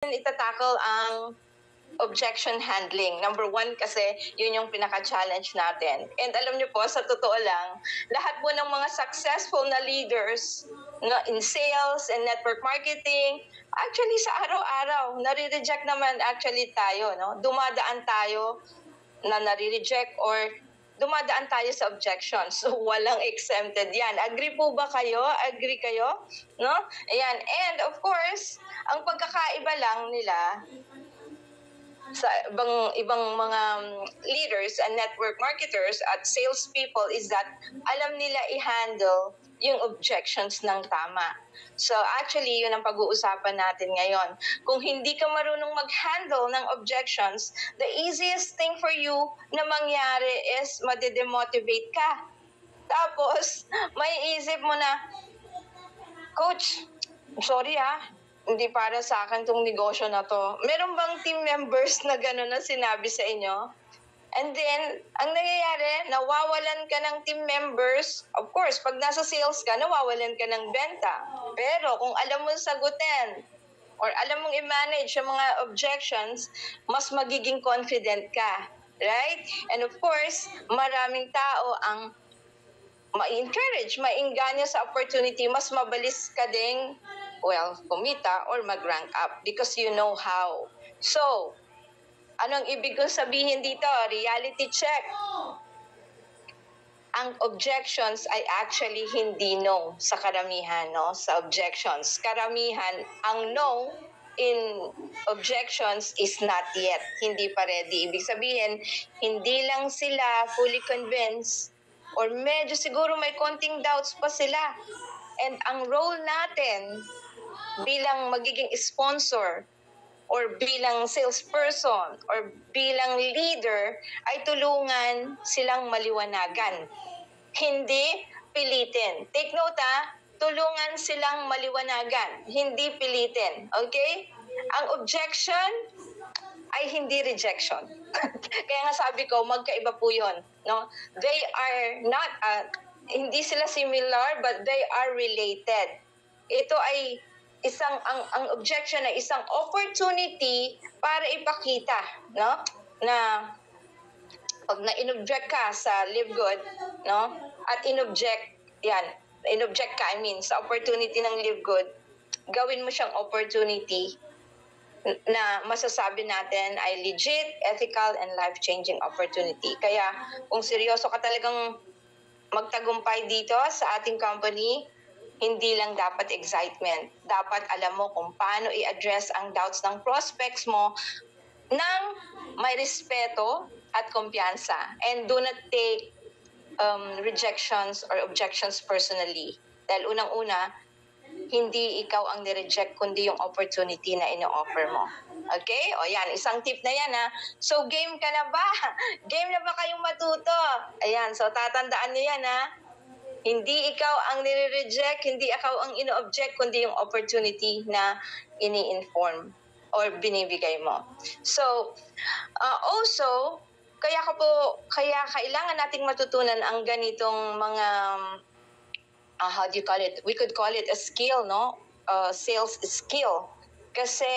Itatackle ang objection handling. Number one kasi, yun yung pinaka-challenge natin. And alam niyo po, sa totoo lang, lahat po ng mga successful na leaders in sales and network marketing, actually sa araw-araw, nare-reject naman actually tayo. No? Dumadaan tayo na nare-reject or dumadaan tayo sa objections. So, walang exempted yan. Agree po ba kayo? Agree kayo? No? Ayan. And of course, ang pagkakaiba lang nila sa ibang mga leaders and network marketers at salespeople is that alam nila i-handle yung objections ng tama. So actually, yun ang pag-uusapan natin ngayon. Kung hindi ka marunong mag-handle ng objections, the easiest thing for you na mangyari is madedemotivate ka. Tapos, may isip mo na, Coach, sorry hindi para sa akin tong negosyo na to. Meron bang team members na gano'n na sinabi sa inyo? And then, ang nangyayari, nawawalan ka ng team members. Of course, pag nasa sales ka, nawawalan ka ng benta. Pero kung alam mo sagutin, or alam mong i-manage yung mga objections, mas magiging confident ka. Right? And of course, maraming tao ang ma-encourage, ma-enganya sa opportunity, mas mabalis ka ding, kumita or mag-rank up because you know how. So, anong ibig kong sabihin dito? Reality check. Ang objections ay actually hindi no sa karamihan, no? Sa objections. Karamihan, ang no in objections is not yet. Hindi pa ready. Ibig sabihin, hindi lang sila fully convinced or medyo siguro may konting doubts pa sila. And ang role natin bilang magiging sponsor or bilang salesperson or bilang leader ay tulungan silang maliwanagan. Hindi pilitin. Take note tulungan silang maliwanagan. Hindi pilitin. Okay? Ang objection ay hindi rejection. Kaya nga sabi ko, magkaiba po yun. No? They are not, hindi sila similar, but they are related. Ito ay ang objection ay isang opportunity para ipakita, no? Na pag na-inobject ka sa Live Good, no? At inobject ka, sa opportunity ng Live Good, gawin mo siyang opportunity na masasabi natin ay legit, ethical, and life-changing opportunity. Kaya kung seryoso ka talagang magtagumpay dito sa ating company, hindi lang dapat excitement. Dapat alam mo kung paano i-address ang doubts ng prospects mo ng may respeto at kumpiyansa. And do not take rejections or objections personally. Dahil unang-una, hindi ikaw ang nireject, kundi yung opportunity na ino-offer mo. Okay? O yan, isang tip na yan So, game ka na ba? Game na ba kayong matuto? Ayan, so tatandaan niyo yan Hindi ikaw ang nire-reject, hindi ikaw ang ino-object, kundi yung opportunity na ini-inform or binibigay mo. So, also, kaya kailangan nating matutunan ang ganitong mga how do you call it? We could call it a skill, no? Sales skill. Kasi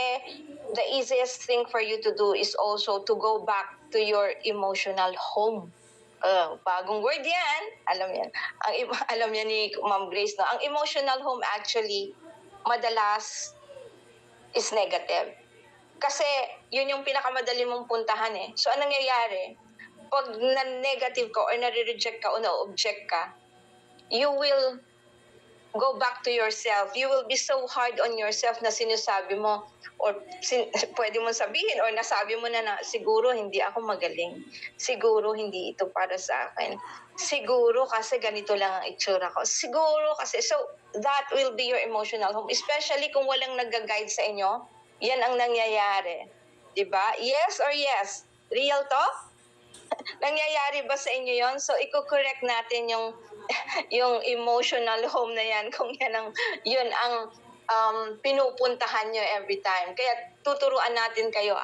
the easiest thing for you to do is also to go back to your emotional home. Bagong word yan. Alam yan ni Ma'am Grace, no? Ang emotional home actually, madalas is negative. Kasi yun yung pinakamadali mong puntahan So, anong nangyayari? Pag na-negative ka or nare-reject ka o na-object ka, you will go back to yourself. You will be so hard on yourself na sinasabi mo or pwede mo sabihin or nasabi mo na siguro hindi ako magaling. Siguro hindi ito para sa akin. Siguro kasi ganito lang ang itsura ko. Siguro kasi. So, that will be your emotional home. Especially kung walang nag-guide sa inyo, yan ang nangyayari. Diba? Yes or yes? Real to? Nangyayari ba sa inyo yon? So, i-correct natin yung emotional home na yan kung yun ang pinupuntahan nyo every time. Kaya tuturuan natin kayo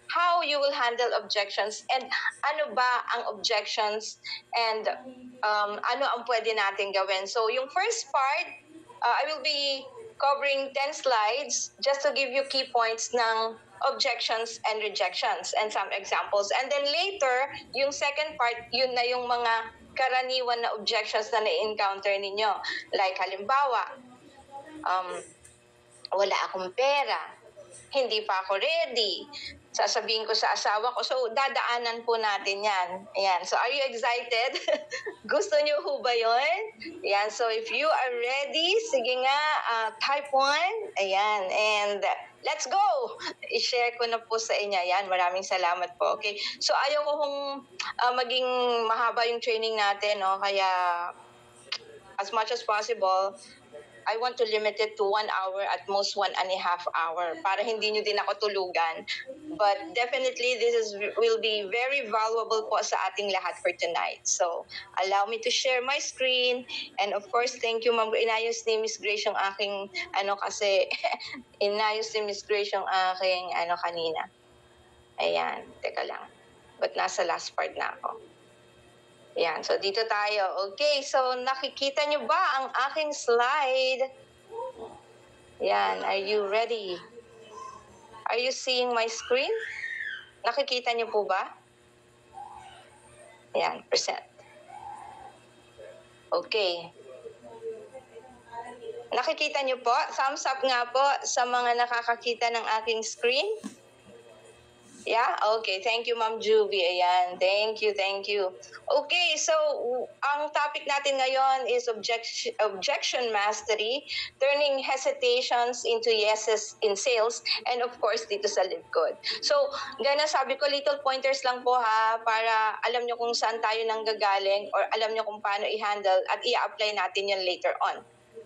how you will handle objections and ano ba ang objections and ano ang pwede natin gawin. So, yung first part, I will be covering 10 slides just to give you key points ng objections and rejections and some examples. And then later, yung second part, yun na yung mga karaniwan na objections na na-encounter ninyo. Like halimbawa, wala akong pera, hindi pa ako ready, sasabihin ko sa asawa ko. So, dadaanan po natin yan. Ayan. So, are you excited? Gusto niyo ho ba yun? Ayan. So, if you are ready, sige nga, type 1. Ayan. And let's go! I-share ko na po sa inyo. Ayan. Maraming salamat po. Okay. So, ayaw ko kung maging mahaba yung training natin. No? Kaya, as much as possible, I want to limit it to 1 hour, at most 1.5 hours, para hindi nyo din ako tulugan. But definitely, will be very valuable po sa ating lahat for tonight. So, allow me to share my screen. And of course, thank you, Ma'am. Inayos ni Miss Grace yung aking, kasi, inayos ni Miss Grace yung aking, kanina. Ayan, teka lang. But nasa last part na ako. Yan, so dito tayo. Okay, so nakikita nyo ba ang aking slide? Yan, are you ready? Are you seeing my screen? Nakikita nyo po ba? Yan, percent. Okay. Nakikita nyo po? Thumbs up nga po sa mga nakakakita ng aking screen. Yeah? Okay. Thank you, Ma'am Juvie. Ayan. Thank you. Okay. So, ang topic natin ngayon is objection mastery, turning hesitations into yeses in sales, and of course, dito sa LiveCode. So, gana sabi ko, little pointers lang po ha, para alam nyo kung saan tayo nanggagaling or alam nyo kung paano i-handle at i-apply natin yun later on.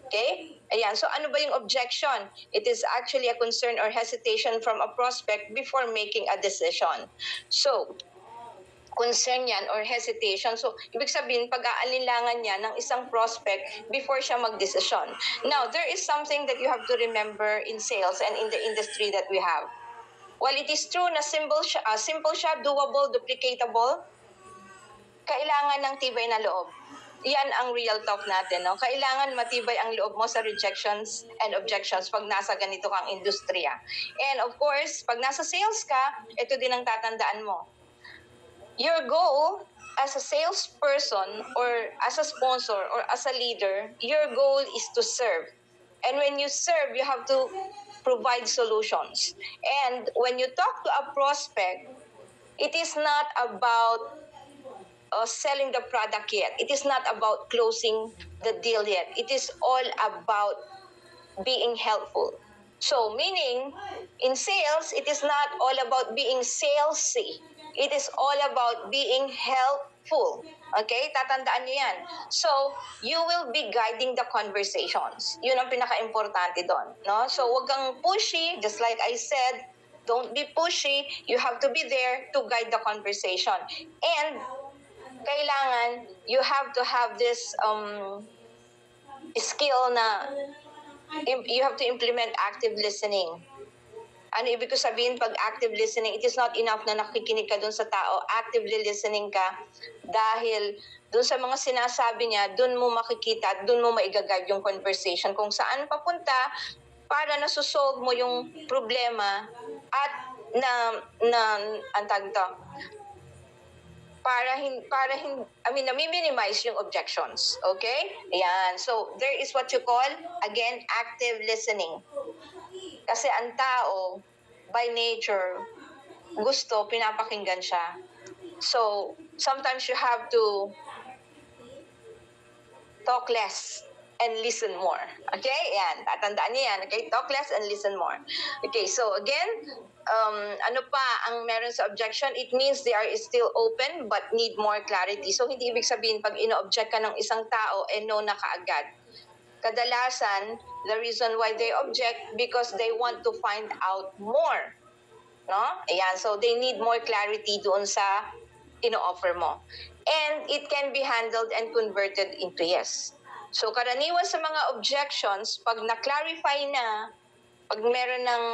Okay? Ayan. So, ano ba yung objection? It is actually a concern or hesitation from a prospect before making a decision. So, concern yan or hesitation. So, ibig sabihin, pag-aalinlangan niya ng isang prospect before siya mag-decision. Now, there is something that you have to remember in sales and in the industry that we have. While it is true na simple siya, doable, duplicatable, kailangan ng tibay na loob. Yan ang real talk natin, no? Kailangan matibay ang loob mo sa rejections and objections pag nasa ganito kang industriya. And of course, pag nasa sales ka, ito din ang tatandaan mo. Your goal as a salesperson or as a sponsor or as a leader, your goal is to serve. And when you serve, you have to provide solutions. And when you talk to a prospect, it is not about selling the product yet. It is not about closing the deal yet. It is all about being helpful. So, meaning, in sales, it is not all about being salesy. It is all about being helpful. Okay? Tatandaan niyo yan. So, you will be guiding the conversations. Yun ang pinaka-importante doon. No? So, wag kang pushy, just like I said, don't be pushy. You have to be there to guide the conversation. And kailangan, you have to have this skill na you have to implement active listening. Ano ibig ko sabihin pag active listening? It is not enough na nakikinig ka dun sa tao. Actively listening ka dahil dun sa mga sinasabi niya, dun mo makikita at dun mo maigaguide yung conversation kung saan papunta para nasusolve mo yung problema at na-minimize yung objections. Okay? Ayan. So, there is what you call, again, active listening. Kasi ang tao, by nature, gusto, pinapakinggan siya. So, sometimes you have to talk less and listen more. Okay? Ayan. Tatandaan niyo yan. Okay? Talk less and listen more. Okay. So, again, ano pa ang meron sa objection? It means they are still open but need more clarity. So, hindi ibig sabihin pag ino-object ka ng isang tao, no na kaagad. Kadalasan, the reason why they object because they want to find out more. No? Ayan. So, they need more clarity doon sa ino-offer mo. And it can be handled and converted into yes. So, karaniwan sa mga objections, pag na-clarify na, pag meron ng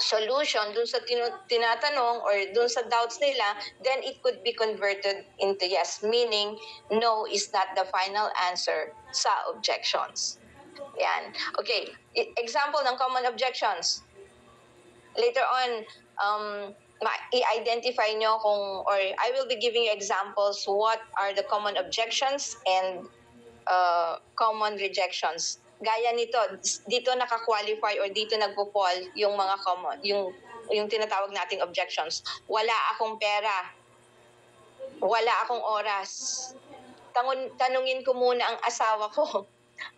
solution dun sa tinatanong or dun sa doubts nila, then it could be converted into yes, meaning no is not the final answer sa objections. Yan. Okay. Example ng common objections. Later on, i-identify nyo kung, or I will be giving you examples what are the common objections and common rejections. Gaya nito, dito naka-qualify or dito nagpo-fall yung mga common, yung tinatawag nating objections. Wala akong pera. Wala akong oras. Tanungin ko muna ang asawa ko.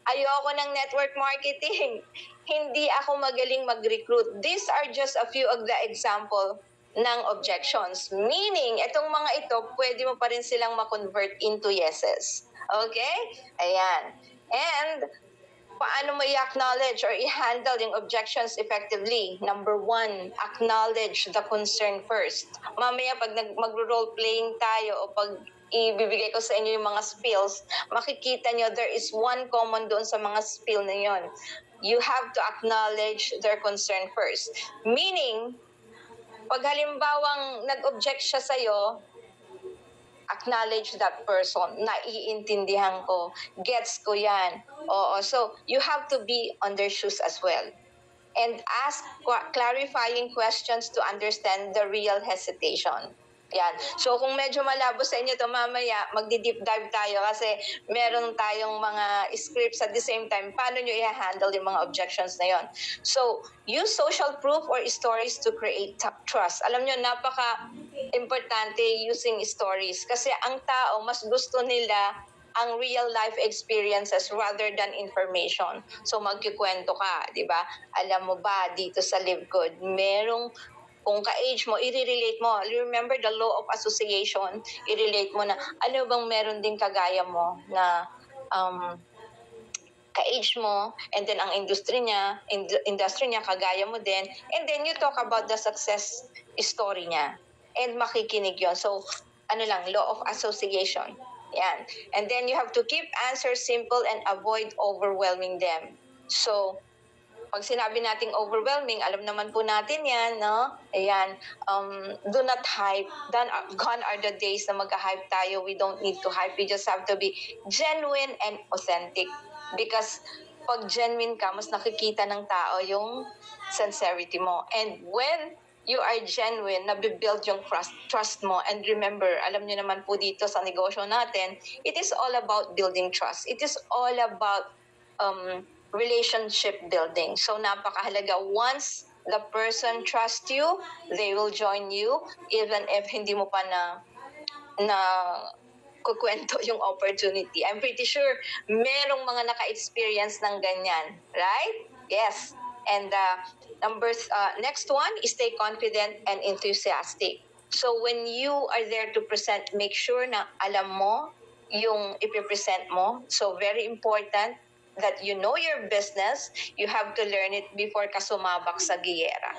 Ayoko ng network marketing. Hindi ako magaling mag-recruit. These are just a few of the example ng objections. Meaning, itong mga ito, pwede mo pa rin silang ma-convert into yeses. Okay? Ayan. And, paano mo i-acknowledge or i-handle yung objections effectively? Number 1, acknowledge the concern first. Mamaya, pag mag-role-playing tayo o pag ibibigay ko sa inyo yung mga spills, makikita nyo there is one common doon sa mga spill na yon. You have to acknowledge their concern first. Meaning, pag halimbawang nag-object siya sa'yo, acknowledge that person. Naiintindihan ko. Gets ko yan. Oo. So, you have to be on their shoes as well. And ask clarifying questions to understand the real hesitation. Yan. So, kung medyo malabo sa inyo to mamaya, magdi-deep dive tayo kasi meron tayong mga scripts at the same time, paano nyo i-handle yung mga objections na yon. So, use social proof or stories to create trust. Alam nyo, napaka-importante using stories kasi ang tao, mas gusto nila ang real life experiences rather than information. So, magkikwento ka, di ba? Alam mo ba, dito sa Live Good, merong kung ka-age mo, i-relate mo. Remember the law of association, i-relate mo na ano bang meron din kagaya mo na ka-age mo, and then ang industry niya kagaya mo din, and then you talk about the success story niya. And makikinig yon. So, law of association. Yan. And then you have to keep answers simple and avoid overwhelming them. So, pag sinabi nating overwhelming, alam naman po natin yan, no? Ayan, do not hype. Gone are the days na mag-hype tayo. We don't need to hype. We just have to be genuine and authentic. Because pag genuine ka, mas nakikita ng tao yung sincerity mo. And when you are genuine, nabibuild yung trust mo. And remember, alam niyo naman po dito sa negosyo natin, it is all about building trust. It is all about relationship building. So, napakahalaga. Once the person trusts you, they will join you even if hindi mo pa na kukwento yung opportunity. I'm pretty sure merong mga naka-experience ng ganyan. Right? Yes. And next one is stay confident and enthusiastic. So, when you are there to present, make sure na alam mo yung ipipresent mo. So, very important that you know your business, you have to learn it before ka sumabak sa giyera.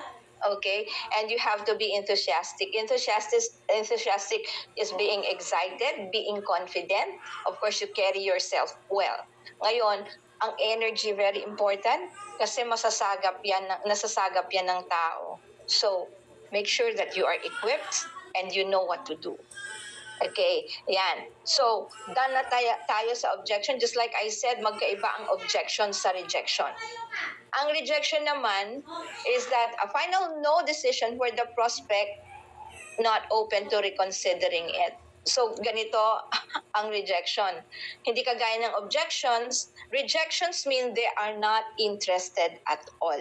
Okay? And you have to be enthusiastic. Enthusiastic is being excited, being confident. Of course, you carry yourself well. Ngayon, ang energy very important kasi nasasagap yan ng tao. So, make sure that you are equipped and you know what to do. Okay, yan. So, done na tayo sa objection. Just like I said, magkaiba ang objection sa rejection. Ang rejection naman is that a final no decision where the prospect not open to reconsidering it. So, ganito ang rejection. Hindi kagaya ng objections. Rejections mean they are not interested at all.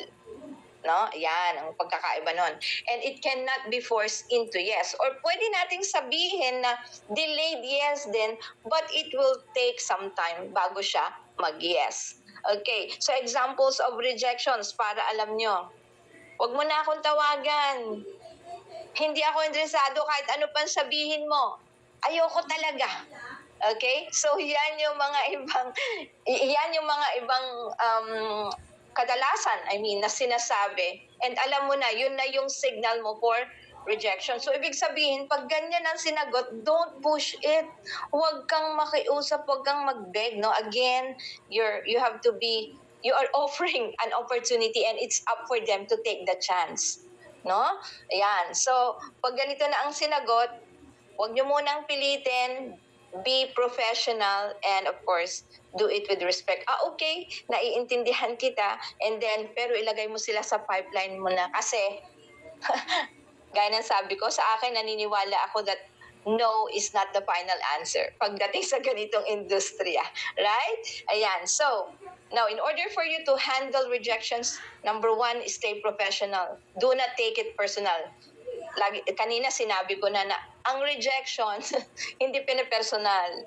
No? Yan, ang pagkakaiba nun. And it cannot be forced into yes. Or pwede nating sabihin na delayed yes din, but it will take some time bago siya mag-yes. Okay, so examples of rejections para alam nyo. Huwag mo na akong tawagan. Hindi ako interesado kahit ano pang sabihin mo. Ayoko talaga. Okay? So yan yung mga ibang kadalasan, na sinasabi. And alam mo na, yun na yung signal mo for rejection. So, ibig sabihin, pag ganyan ang sinagot, don't push it. Huwag kang makiusap, huwag kang mag-beg, no? Again, you are offering an opportunity and it's up for them to take the chance. No? Ayan. So, pag ganito na ang sinagot, huwag nyo munang pilitin, be professional, and of course, do it with respect. Okay, naiintindihan kita, and then, pero ilagay mo sila sa pipeline mo na. Kasi, gaya ng sabi ko, sa akin, naniniwala ako that no is not the final answer pagdating sa ganitong industriya. Right? Ayan. So, now, in order for you to handle rejections, number one, stay professional. Do not take it personal. Kanina sinabi ko na ang rejection, hindi pinapersonal.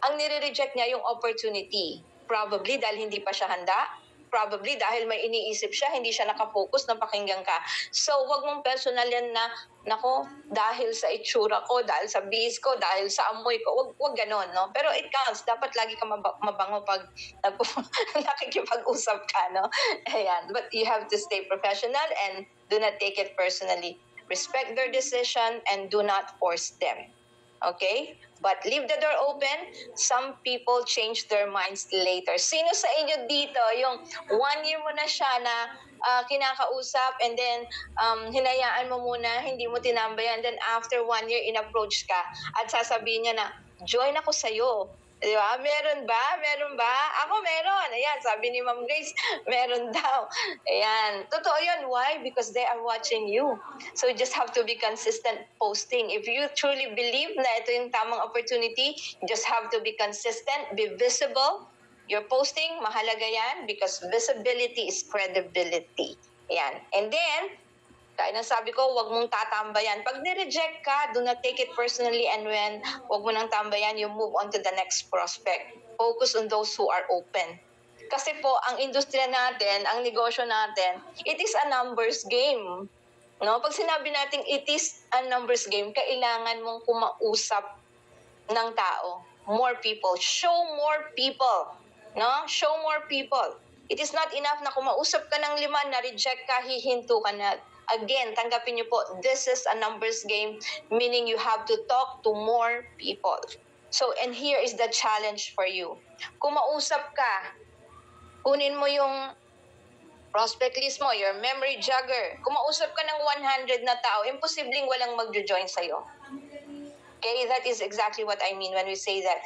Ang nire-reject niya yung opportunity. Probably dahil hindi pa siya handa. Probably dahil may iniisip siya, hindi siya nakafocus na pakinggan ka. So, wag mong personal yan na, nako, dahil sa itsura ko, dahil sa bihis ko, dahil sa amoy ko, wag ganon, no? Pero it counts. Dapat lagi ka mabango pag nakikipag-usap ka, no? Ayan. But you have to stay professional and do not take it personally. Respect their decision and do not force them. Okay? But leave the door open. Some people change their minds later. Sino sa inyo dito, yung 1 year mo na siya na kinakausap and then hinayaan mo muna, hindi mo tinambayan, then after 1 year in-approach ka at sasabihin niya na, join ako sa'yo. Di ba? Meron ba? Meron ba? Ako meron. Ayan, sabi ni Ma'am Grace, meron daw. Ayan. Totoo yun. Why? Because they are watching you. So you just have to be consistent posting. If you truly believe na ito yung tamang opportunity, you just have to be consistent, be visible. Your posting, mahalaga yan because visibility is credibility. Ayan. And then, kaya nang sabi ko, wag mong tatambayan. Pag nireject ka, do not take it personally, and when wag mo nang tambayan, you move on to the next prospect. Focus on those who are open. Kasi po, ang industriya natin, ang negosyo natin, it is a numbers game. No? Pag sinabi natin it is a numbers game, kailangan mong kumausap ng tao. More people. Show more people. No? Show more people. It is not enough na kumausap ka ng 5, na-reject ka, hihinto ka na. Again, tanggapin niyo po, this is a numbers game, meaning you have to talk to more people. So, and here is the challenge for you. Kumausap ka, kunin mo yung prospect list mo, your memory jogger. Kumausap ka ng 100 na tao, imposibleng walang magjo-join sa'yo. Okay, that is exactly what I mean when we say that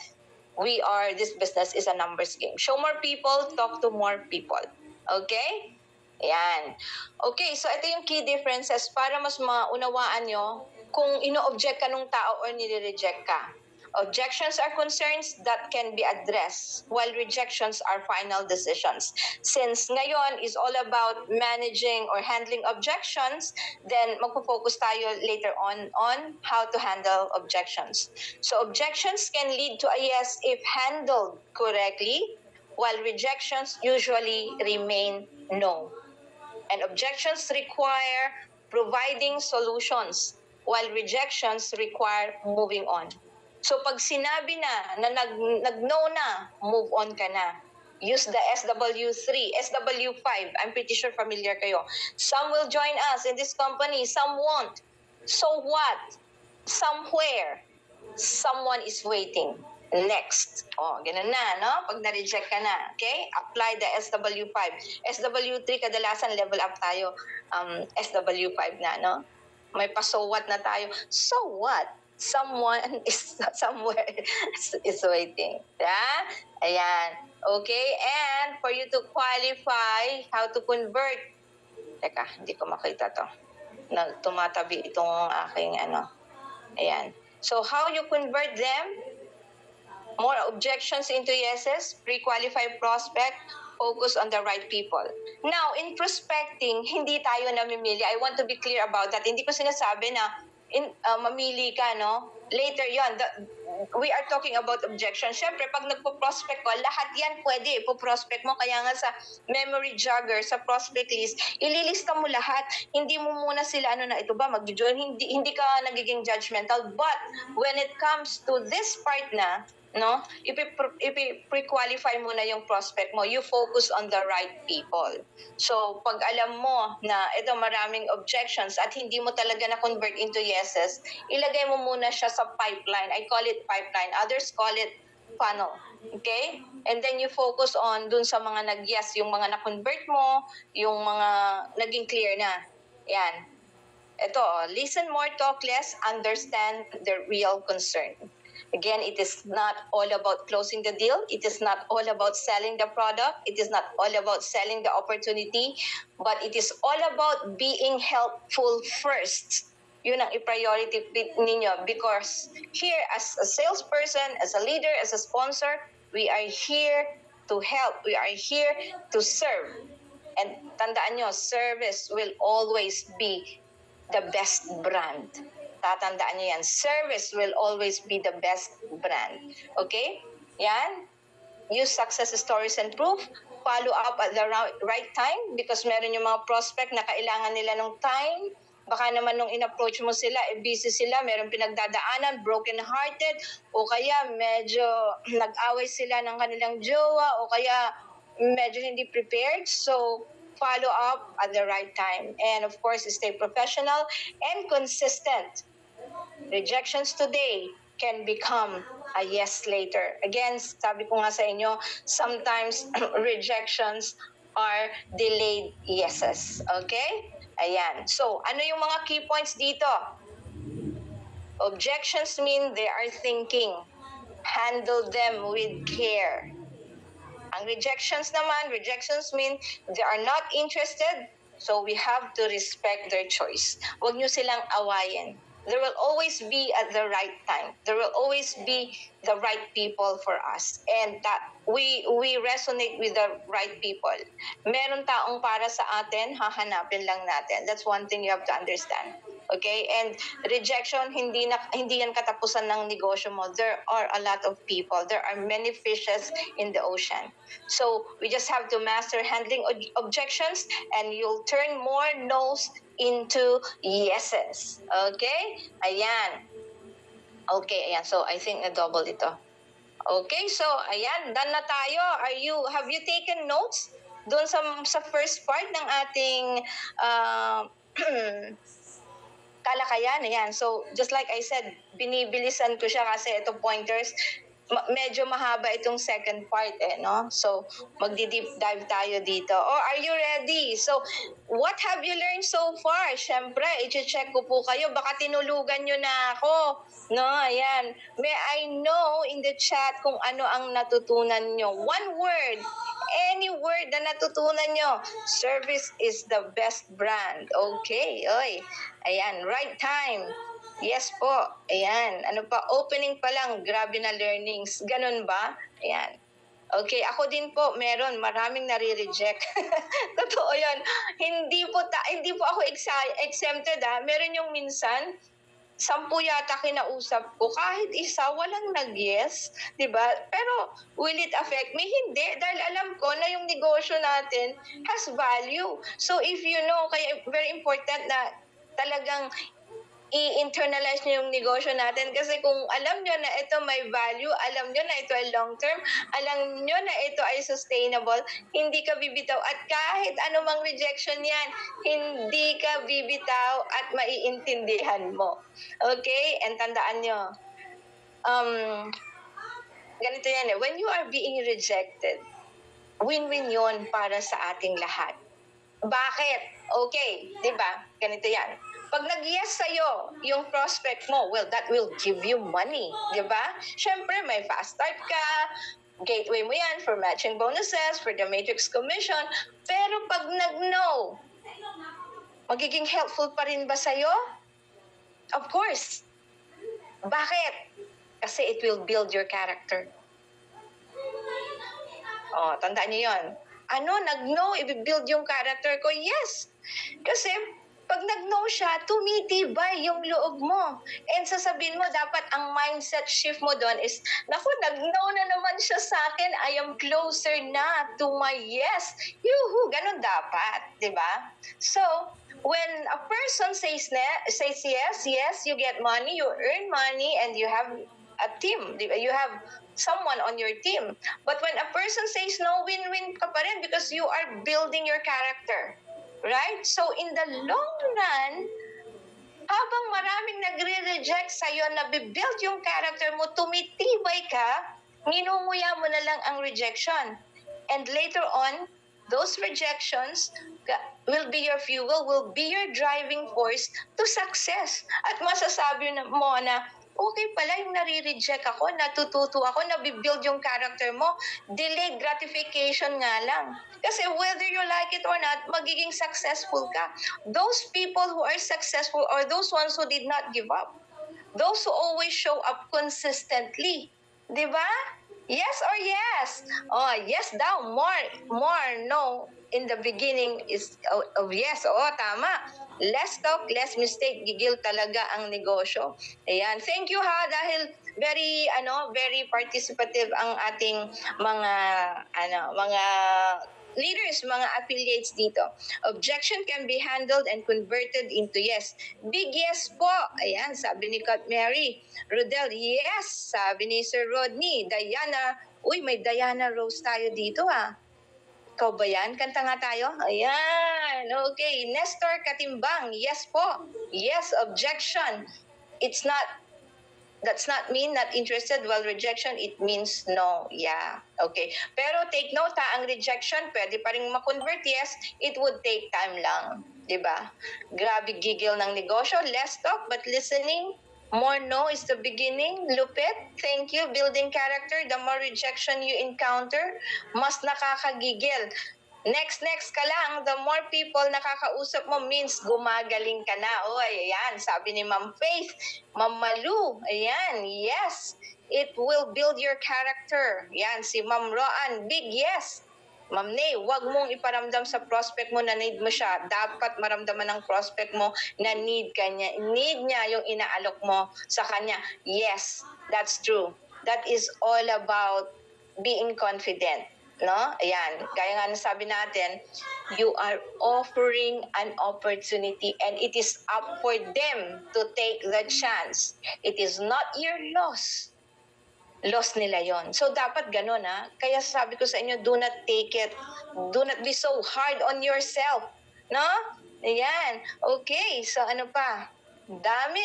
this business is a numbers game. Show more people, talk to more people. Okay? Ayan. Okay, so ito yung key differences para mas maunawaan nyo kung ino-object ka nung tao or nire-reject ka. Objections are concerns that can be addressed, while rejections are final decisions. Since ngayon is all about managing or handling objections, then magpo-focus tayo later on how to handle objections. So objections can lead to a yes if handled correctly, while rejections usually remain no. And objections require providing solutions, while rejections require moving on. So pag sinabi na nag-no na, move on ka na. Use the SW3, SW5. I'm pretty sure familiar kayo. Some will join us in this company, some won't. So what? Somewhere, someone is waiting. Next. Ganun na, no? Pag na-reject ka na, okay? Apply the SW5. SW3, kadalasan level up tayo. SW5 na, no? May pasowat na tayo. So what? Someone is somewhere is waiting. Yeah? Ayan. Okay? And for you to qualify how to convert. Teka, hindi ko makita to. Tumatabi itong aking Ayan. So how you convert them? More objections into yeses, pre-qualified prospect, focus on the right people. Now, in prospecting, hindi tayo namimili. I want to be clear about that. Hindi ko sinasabi na mamili ka, no? Later yon. We are talking about objection. Siyempre, pag nagpo-prospect ko, lahat yan pwede. Po-prospect mo. Kaya nga sa memory jogger, sa prospect list, ililista mo lahat. Hindi mo muna sila, ito ba, mag-join? Hindi ka nagiging judgmental. But, when it comes to this part na, no, i-pre-qualify mo na yung prospect mo, you focus on the right people. So, pag alam mo na ito maraming objections at hindi mo talaga na-convert into yeses, ilagay mo muna siya sa pipeline. I call it pipeline. Others call it funnel. Okay? And then you focus on dun sa mga nag-yes, yung mga na-convert mo, yung mga naging clear na. Yan. Ito, listen more, talk less, understand the real concern. Again, it is not all about closing the deal. It is not all about selling the product. It is not all about selling the opportunity, but it is all about being helpful first. Yun ang i-priority ninyo, because here as a salesperson, as a leader, as a sponsor, we are here to help. We are here to serve. And tandaan nyo, service will always be the best brand. Tatandaan nyo yan. Service will always be the best brand. Okay? Yan. Use success stories and proof. Follow up at the right time, because meron yung mga prospect na kailangan nila ng time. Baka naman nung in-approach mo sila, busy sila, meron pinagdadaanan, broken-hearted, o kaya medyo nag-away sila ng kanilang jowa, o kaya medyo hindi prepared. So, follow up at the right time. And of course, stay professional and consistent. Rejections today can become a yes later. Again, sabi ko nga sa inyo, sometimes rejections are delayed yeses. Okay? Ayan. So, ano yung mga key points dito? Objections mean they are thinking. Handle them with care. Ang rejections mean they are not interested, so we have to respect their choice. Huwag nyo silang awayin. There will always be at the right time. There will always be the right people for us. And that we resonate with the right people. Meron taong para sa atin, hahanapin lang natin. That's one thing you have to understand. Okay? And rejection, hindi yan katapusan ng negosyo mo. There are a lot of people. There are many fishes in the ocean. So, we just have to master handling objections, and you'll turn more no's into yeses. Okay? Ayan. Okay, ayan. So, I think na-double ito. Okay, so, ayan. Done na tayo. Have you taken notes doon sa first part ng ating talakayan? Ayan. So, just like I said, binibilisan ko siya kasi ito pointers. Medyo mahaba itong second part no? So, magdi-deep dive tayo dito. Oh, are you ready? So, what have you learned so far? Siyempre, i-check ko po kayo. Baka tinulugan nyo na ako. No, ayan. May I know in the chat kung ano ang natutunan nyo. One word. Any word na natutunan nyo. Service is the best brand. Okay, oy. Ayan, right time. Yes po. Ayan. Ano pa? Opening pa lang. Grabe na learnings. Ganun ba? Ayan. Okay. Ako din po, meron. Maraming nare-reject. Totoo yan. Hindi po ako exempted Meron yung minsan, 10 yata kinausap ko. Kahit isa, walang nag-yes. Diba? Pero, will it affect me? Hindi. Dahil alam ko na yung negosyo natin has value. So, if you know, kaya very important na talagang i-internalize nyo yung negosyo natin, kasi kung alam nyo na ito may value, alam nyo na ito ay long term, alam nyo na ito ay sustainable, hindi ka bibitaw. At kahit anumang rejection yan, hindi ka bibitaw at maiintindihan mo. Okay? And tandaan nyo, ganito yan when you are being rejected, win-win yon para sa ating lahat. Bakit? Okay, di ba? Ganito yan. Pag nag-yes sa'yo yung prospect mo, well, that will give you money, di ba? Siyempre, may fast start ka, gateway mo yan for matching bonuses, for the matrix commission. Pero pag nag-no, magiging helpful pa rin ba sa'yo? Of course. Bakit? Kasi it will build your character. Oh, tandaan niyo yun. Nag-no, i-build yung character ko? Yes. Kasi, pag nag-no siya, tumitibay yung loob mo. And sasabihin mo, dapat ang mindset shift mo doon is, naku, nag-no na naman siya sa akin. I am closer na to my yes. Yuhu, ganun dapat. Diba? So, when a person says yes, you get money, you earn money, and you have a team. You have someone on your team. But when a person says no, win-win ka pa rin because you are building your character. Right? So, in the long run, habang maraming nagre-reject sa'yo, nabibuild yung character mo, tumitibay ka, minunguya mo na lang ang rejection. And later on, those rejections will be your fuel, will be your driving force to success. At masasabi mo na, okay pala yung nare-reject ako, natututo ako, nabibuild yung character mo. Delayed gratification nga lang. Kasi whether you like it or not, magiging successful ka. Those people who are successful are those ones who did not give up. Those who always show up consistently. Di ba? Yes or yes? Oh, yes daw. More, no. In the beginning is yes. Oh, tama. Less talk, less mistake. Gigil talaga ang negosyo. Ayan. Thank you ha dahil very participative ang ating mga leaders, mga affiliates dito. Objection can be handled and converted into yes. Big yes po. Ayan, sabi ni Kat Mary. Rodel, yes. Sabi ni Sir Rodney. Diana, uy, may Diana Rose tayo dito Ikaw ba yan? Kanta nga tayo? Ayan. Okay. Nestor Katimbang, yes po. Yes, objection. That's not mean not interested, while rejection, it means no. Yeah. Okay. Pero take note ang rejection, pwede pa rin ma-convert, yes, it would take time lang. Diba? Grabe gigil ng negosyo. Less talk, but listening. More no is the beginning. Lupit. Thank you. Building character. The more rejection you encounter, mas nakakagigil. Next ka lang, the more people nakakausap mo means gumagaling ka na. Ayan, sabi ni Ma'am Faith, Ma'am Malu, ayan, yes, it will build your character. Yan, si Ma'am Roan, big yes. Ma'am Nay, wag mong iparamdam sa prospect mo na need mo siya. Dapat maramdaman ng prospect mo na need niya yung inaalok mo sa kanya. Yes, that's true. That is all about being confident. No? Ayan. Kaya nga nasabi natin, you are offering an opportunity and it is up for them to take the chance. It is not your loss. Loss nila yon. So, dapat ganun Kaya sabi ko sa inyo, do not take it. Do not be so hard on yourself. No? Ayan. Okay. So, ano pa? Dami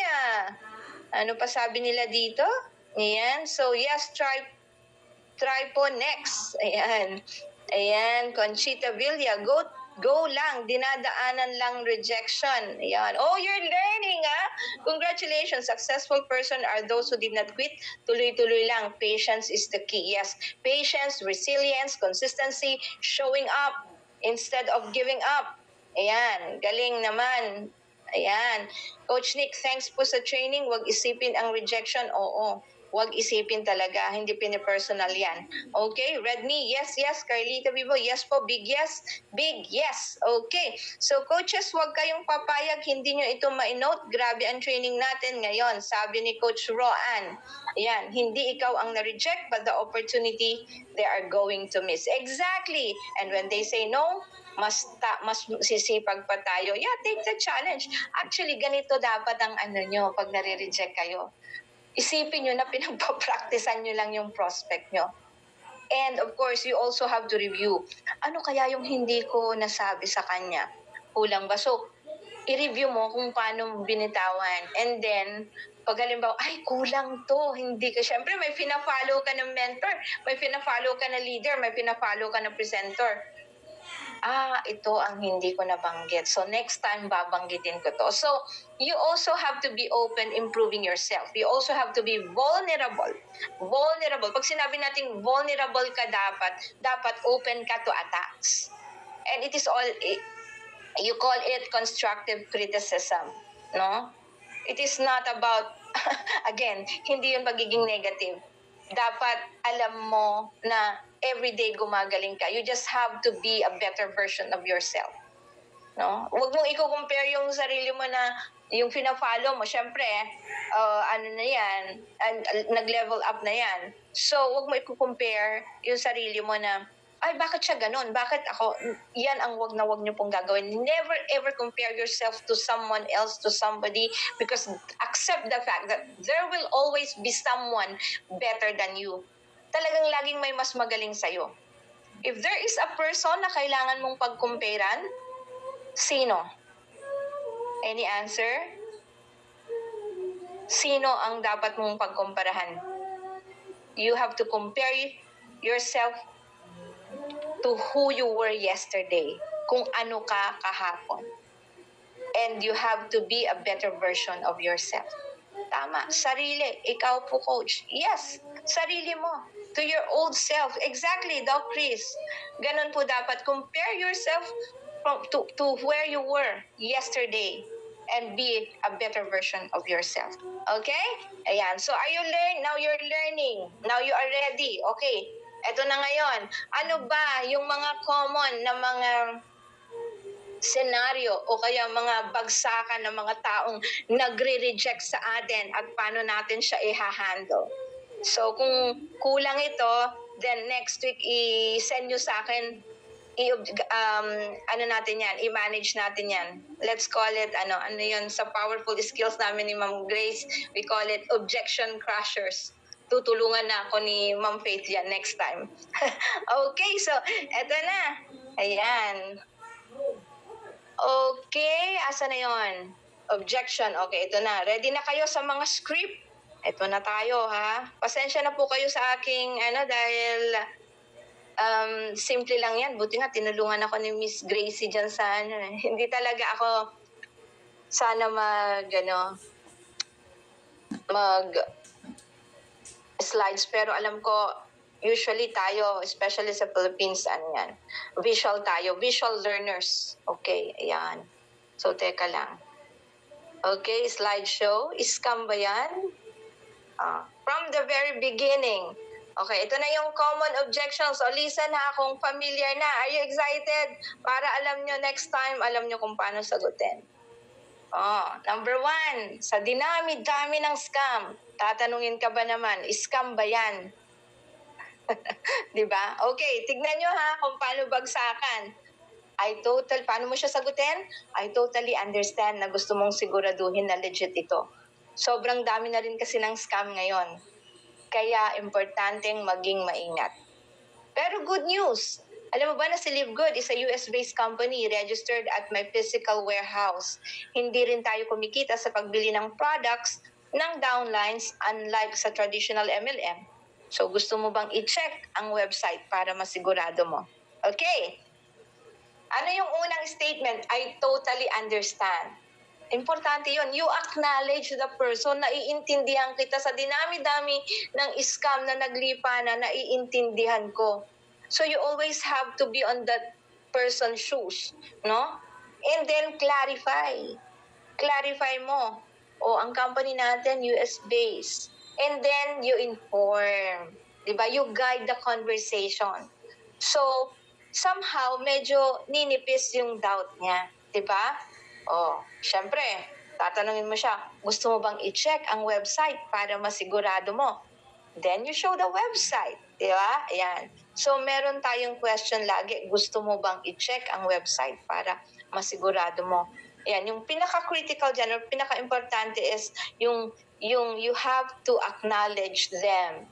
Ano pa sabi nila dito? Ayan. So, yes, try po next. Ayan, Conchita Villa, go lang, dinadaanan lang rejection. Ayan. Oh, you're learning, Congratulations. Successful person are those who did not quit. Tuloy-tuloy lang. Patience is the key. Yes, patience, resilience, consistency, showing up instead of giving up. Ayan, galing naman. Ayan. Coach Nick, thanks po sa training. Huwag isipin ang rejection. Oo. Huwag isipin talaga, hindi pinipersonal yan. Okay, Redme, yes. Carlita Vivo, yes po, big yes. Okay, so coaches, huwag kayong papayag, hindi nyo ito ma-note. Grabe ang training natin ngayon, sabi ni Coach Roan. Yan, hindi ikaw ang na-reject, but the opportunity they are going to miss. Exactly, and when they say no, mas sisipag pa tayo. Yeah, take the challenge. Actually, ganito dapat ang nyo pag nare-reject kayo. Isipin nyo na pinagpa-practicean nyo lang yung prospect nyo. And of course, you also have to review. Ano kaya yung hindi ko nasabi sa kanya? Kulang ba? So, i-review mo kung paano binitawan. And then, pag halimbawa, ay, kulang to. Hindi ka, syempre, may pina-follow ka ng mentor, may pina-follow ka na leader, may pina-follow ka na presenter. Ito ang hindi ko nabanggit. So, next time, babanggitin ko to. So, you also have to be open, improving yourself. You also have to be vulnerable. Pag sinabi natin vulnerable ka dapat open ka to attacks. And it is all, you call it constructive criticism. No? It is not about, again, hindi yun magiging negative. Dapat alam mo na everyday gumagaling ka. You just have to be a better version of yourself. No? Huwag mong i-compare yung sarili mo na yung pina-follow mo. Syempre, na yan, nag-level up na yan. So, huwag mo i-compare yung sarili mo na, ay, bakit siya ganun? Bakit ako? Yan ang wag niyo pong gagawin. Never ever compare yourself to someone else, to somebody, because accept the fact that there will always be someone better than you. Talagang laging may mas magaling sa'yo. If there is a person na kailangan mong pagkumparan, sino? Any answer? Sino ang dapat mong pagkumparahan? You have to compare yourself to who you were yesterday, kung ano ka kahapon. And you have to be a better version of yourself. Tama. Sarili. Ikaw po, coach. Yes. Sarili mo. To your old self. Exactly, Doc Chris. Ganun po dapat. Compare yourself to where you were yesterday and be a better version of yourself. Okay? Ayan. So, are you now you're learning. Now you are ready. Okay. Ito na ngayon. Ano ba yung mga common na mga senaryo o kaya mga bagsakan ng mga taong nagre-reject sa atin at paano natin siya i-handle. So kung kulang ito, then next week i-send nyo sa akin, ano natin yan, i-manage natin yan. Let's call it, ano yun, sa powerful skills namin ni Ma'am Grace, we call it objection crushers. Tutulungan na ako ni Ma'am Faith yan next time. Okay, so eto na. Ayan. Okay, asa na yon? Objection. Okay, ito na. Ready na kayo sa mga script? Ito na tayo, ha? Pasensya na po kayo sa aking, dahil simple lang yan. Buti nga, tinulungan ako ni Miss Gracie dyan sa, hindi talaga ako sana mag slides, pero alam ko, usually tayo, especially sa Philippines, visual tayo, visual learners. Okay, ayan. So, teka lang. Okay, slideshow. Scam ba yan? From the very beginning. Okay, ito na yung common objections. So, listen ha, kung familiar na. Are you excited? Para alam nyo next time, alam nyo kung paano sagutin. Number 1, sa dinami-dami ng scam, tatanungin ka ba naman, scam ba yan? Diba? Okay, tignan nyo ha kung paano bagsakan. Paano mo siya sagutin? I totally understand na gusto mong siguraduhin na legit ito. Sobrang dami na rin kasi ng scam ngayon. Kaya importanteng maging maingat. Pero good news, alam mo ba na si LiveGood is a US-based company registered at my physical warehouse. Hindi rin tayo kumikita sa pagbili ng products ng downlines unlike sa traditional MLM. So, gusto mo bang i-check ang website para masigurado mo? Okay. Ano yung unang statement? I totally understand. Importante yun. You acknowledge the person. Naiintindihan kita sa dinami-dami ng scam na naglipa na naiintindihan ko. So, you always have to be on that person's shoes. No? And then, clarify. Clarify mo. Ang company natin, US-based. And then, you inform. Diba? You guide the conversation. So, somehow, medyo ninipis yung doubt niya. Diba? Syempre, tatanungin mo siya, gusto mo bang i-check ang website para masigurado mo? Then, you show the website. Diba? Ayan. So, meron tayong question lagi, gusto mo bang i-check ang website para masigurado mo? Ayan, yung pinaka-critical dyan, or pinaka-importante is yung you have to acknowledge them.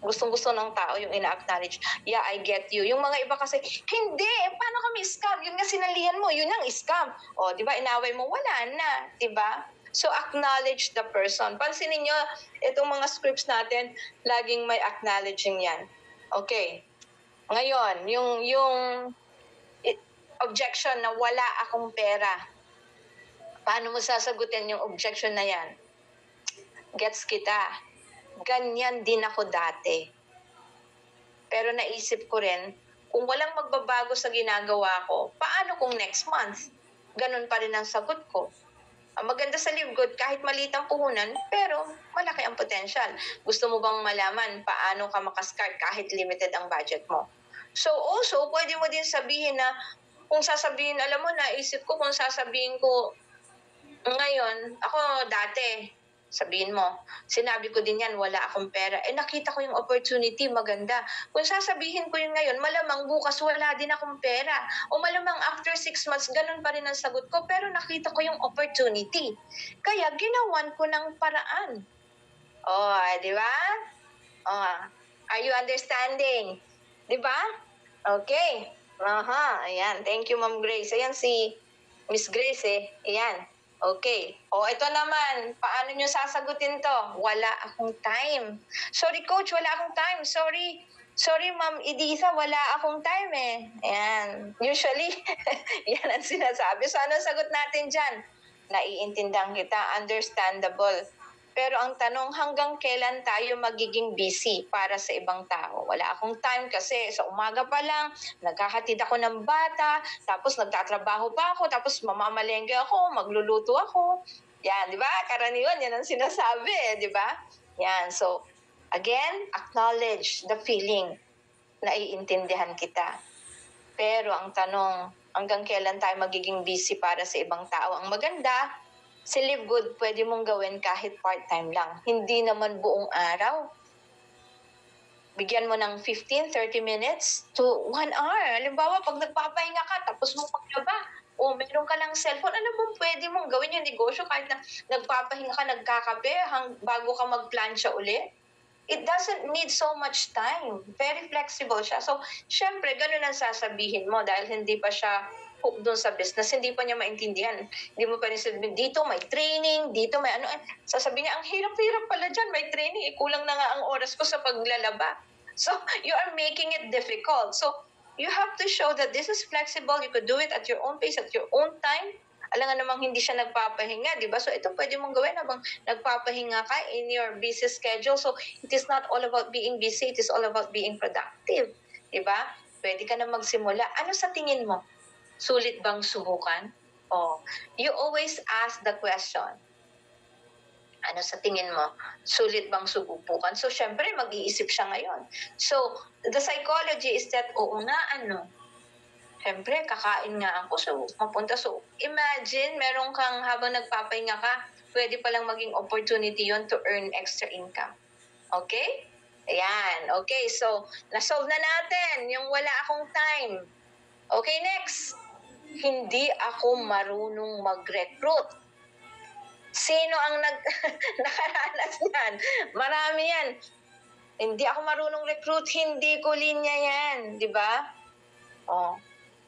Gustong-gusto ng tao yung ina-acknowledge. Yeah, I get you. Yung mga iba kasi, hindi, paano kami scam? Yun nga sinalihan mo, yun ang scam. Di ba, inaway mo, wala na, di ba? So, acknowledge the person. Pansinin nyo, itong mga scripts natin, laging may acknowledging yan. Okay. Ngayon, yung objection na wala akong pera. Paano mo sasagutin yung objection na yan? Gets kita. Ganyan din ako dati. Pero naisip ko rin, kung walang magbabago sa ginagawa ko, paano kung next month? Ganun pa rin ang sagot ko. Ang maganda sa LiveGood, kahit maliit ang puhunan, pero malaki ang potential. Gusto mo bang malaman paano ka makastart kahit limited ang budget mo? So also, pwede mo din sabihin na, kung sasabihin, alam mo, naisip ko kung sasabihin ko, ngayon, ako dati, sabihin mo, sinabi ko din yan, wala akong pera. Nakita ko yung opportunity, maganda. Kung sasabihin ko yun ngayon, malamang bukas wala din akong pera. O malamang after 6 months, ganun pa rin ang sagot ko, pero nakita ko yung opportunity. Kaya ginawan ko ng paraan. Di ba? Are you understanding? Di ba? Okay. Ayan. Thank you, Ma'am Grace. Ayan si Miss Grace Ayan. Okay. Ito naman. Paano nyo sasagutin to? Wala akong time. Sorry, Coach. Wala akong time. Sorry, Ma'am Idisa. Wala akong time Ayan. Usually, yan ang sinasabi. So, anong sagot natin dyan? Naiintindihan kita. Understandable. Pero ang tanong, hanggang kailan tayo magiging busy para sa ibang tao? Wala akong time kasi sa umaga pa lang, naghahatid ako ng bata, tapos nagtatrabaho pa ako, tapos mamamalengke ako, magluluto ako. Yan, di ba? Karaniwan, yan ang sinasabi, di ba? Yan, so, again, acknowledge the feeling na iintindihan kita. Pero ang tanong, hanggang kailan tayo magiging busy para sa ibang tao? Ang maganda, si Live Good, pwede mong gawin kahit part-time lang. Hindi naman buong araw. Bigyan mo ng 15-30 minutes to 1 hour. Halimbawa, pag nagpapahinga ka, tapos mo maglaba, o meron ka lang cellphone, alam mo, pwede mong gawin yung negosyo kahit na nagpapahinga ka, nagkakape, bago ka magplansya ulit. It doesn't need so much time. Very flexible siya. So, syempre, ganun ang sasabihin mo dahil hindi pa siya hook doon sa business, hindi pa niya maintindihan. Hindi mo pa rin sabihin, dito may training, dito may ano. Sasabihin niya, ang hirap-hirap pala dyan, may training. Kulang na nga ang oras ko sa paglalaba. So, you are making it difficult. So, you have to show that this is flexible. You could do it at your own pace, at your own time. Alam nga namang hindi siya nagpapahinga, di ba? So, ito pwede mong gawin habang nagpapahinga ka in your busy schedule. So, it is not all about being busy. It is all about being productive. Di ba? Pwede ka na magsimula. Ano sa tingin mo? Sulit bang subukan? Oh, you always ask the question. Ano sa tingin mo? Sulit bang subukan? So, syempre, mag-iisip siya ngayon. So, the psychology is that, oo nga, syempre, kakain nga ako, so mapunta. So, imagine, meron kang habang nagpapahinga ka, pwede palang maging opportunity yon to earn extra income. Okay? Ayan. Okay, so, nasolve na natin yung wala akong time. Okay, next. Hindi ako marunong mag-recruit. Sino ang nakaranas niyan? Marami yan. Hindi ako marunong recruit, hindi ko linya yan. Di ba? Oh.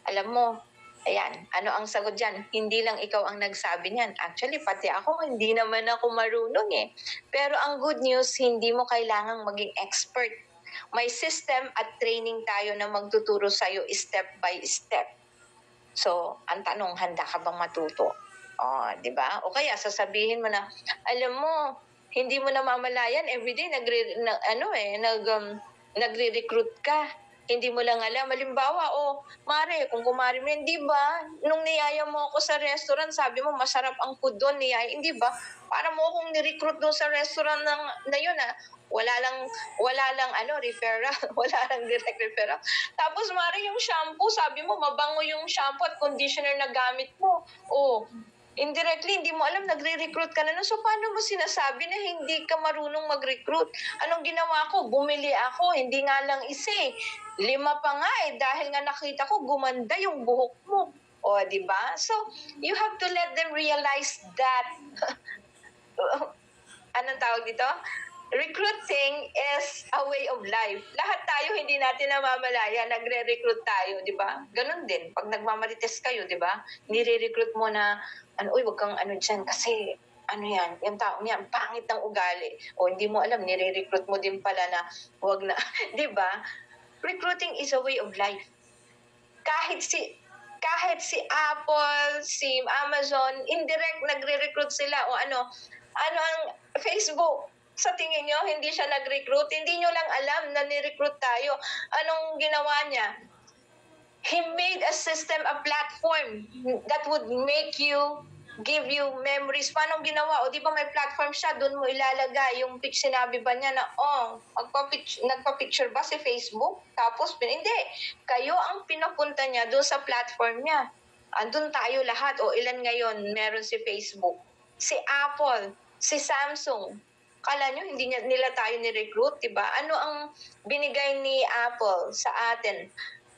Alam mo, ayan, ano ang sagot dyan? Hindi lang ikaw ang nagsabi niyan. Actually, pati ako, hindi naman ako marunong eh. Pero ang good news, hindi mo kailangang maging expert. May system at training tayo na magtuturo sa'yo step by step. So, ang tanong, handa ka bang matuto? Di ba? O kaya sasabihin mo na, alam mo, hindi mo namamalayan, everyday nagre-recruit ka. Hindi mo lang alam. Halimbawa, Mare, kung kumari mo, hindi ba, nung niyaya mo ako sa restaurant, sabi mo, masarap ang food doon, niyaya, hindi ba? Para mo akong ni-recruit doon sa restaurant na yun, wala lang referral, wala lang direct referral. Tapos, Mare, yung shampoo, sabi mo, mabango yung shampoo at conditioner na gamit mo. Indirectly, hindi mo alam, nagre-recruit ka na nun. So, paano mo sinasabi na hindi ka marunong mag-recruit? Anong ginawa ko? Bumili ako, hindi nga lang isa 5 pa nga dahil nga nakita ko, gumanda yung buhok mo. Di ba? So, you have to let them realize that, anong tawag dito? Recruiting is a way of life. Lahat tayo hindi natin namamalaya, nagre-recruit tayo, di ba? Ganun din, pag nagmamarites kayo, di ba? Nire-recruit mo na, wag kang dyan kasi, yan, yung taong yan, pangit ng ugali. Hindi mo alam, nire-recruit mo din pala na, wag na, di ba? Recruiting is a way of life. Kahit si Apple, si Amazon, indirect nagre-recruit sila ano ang Facebook. Sa tingin nyo, hindi siya nag-recruit? Hindi nyo lang alam na ni-recruit tayo. Anong ginawa niya? He made a system, a platform that would give you memories. Paano ginawa? Di ba may platform siya, doon mo ilalagay yung sinabi ba niya na, nagpa-picture ba si Facebook? Tapos, hindi. Kayo ang pinapunta niya doon sa platform niya. Andun tayo lahat. Ilan ngayon meron si Facebook? Si Apple, si Samsung. Kala nyo, hindi nila tayo ni-recruit, diba? Ano ang binigay ni Apple sa atin?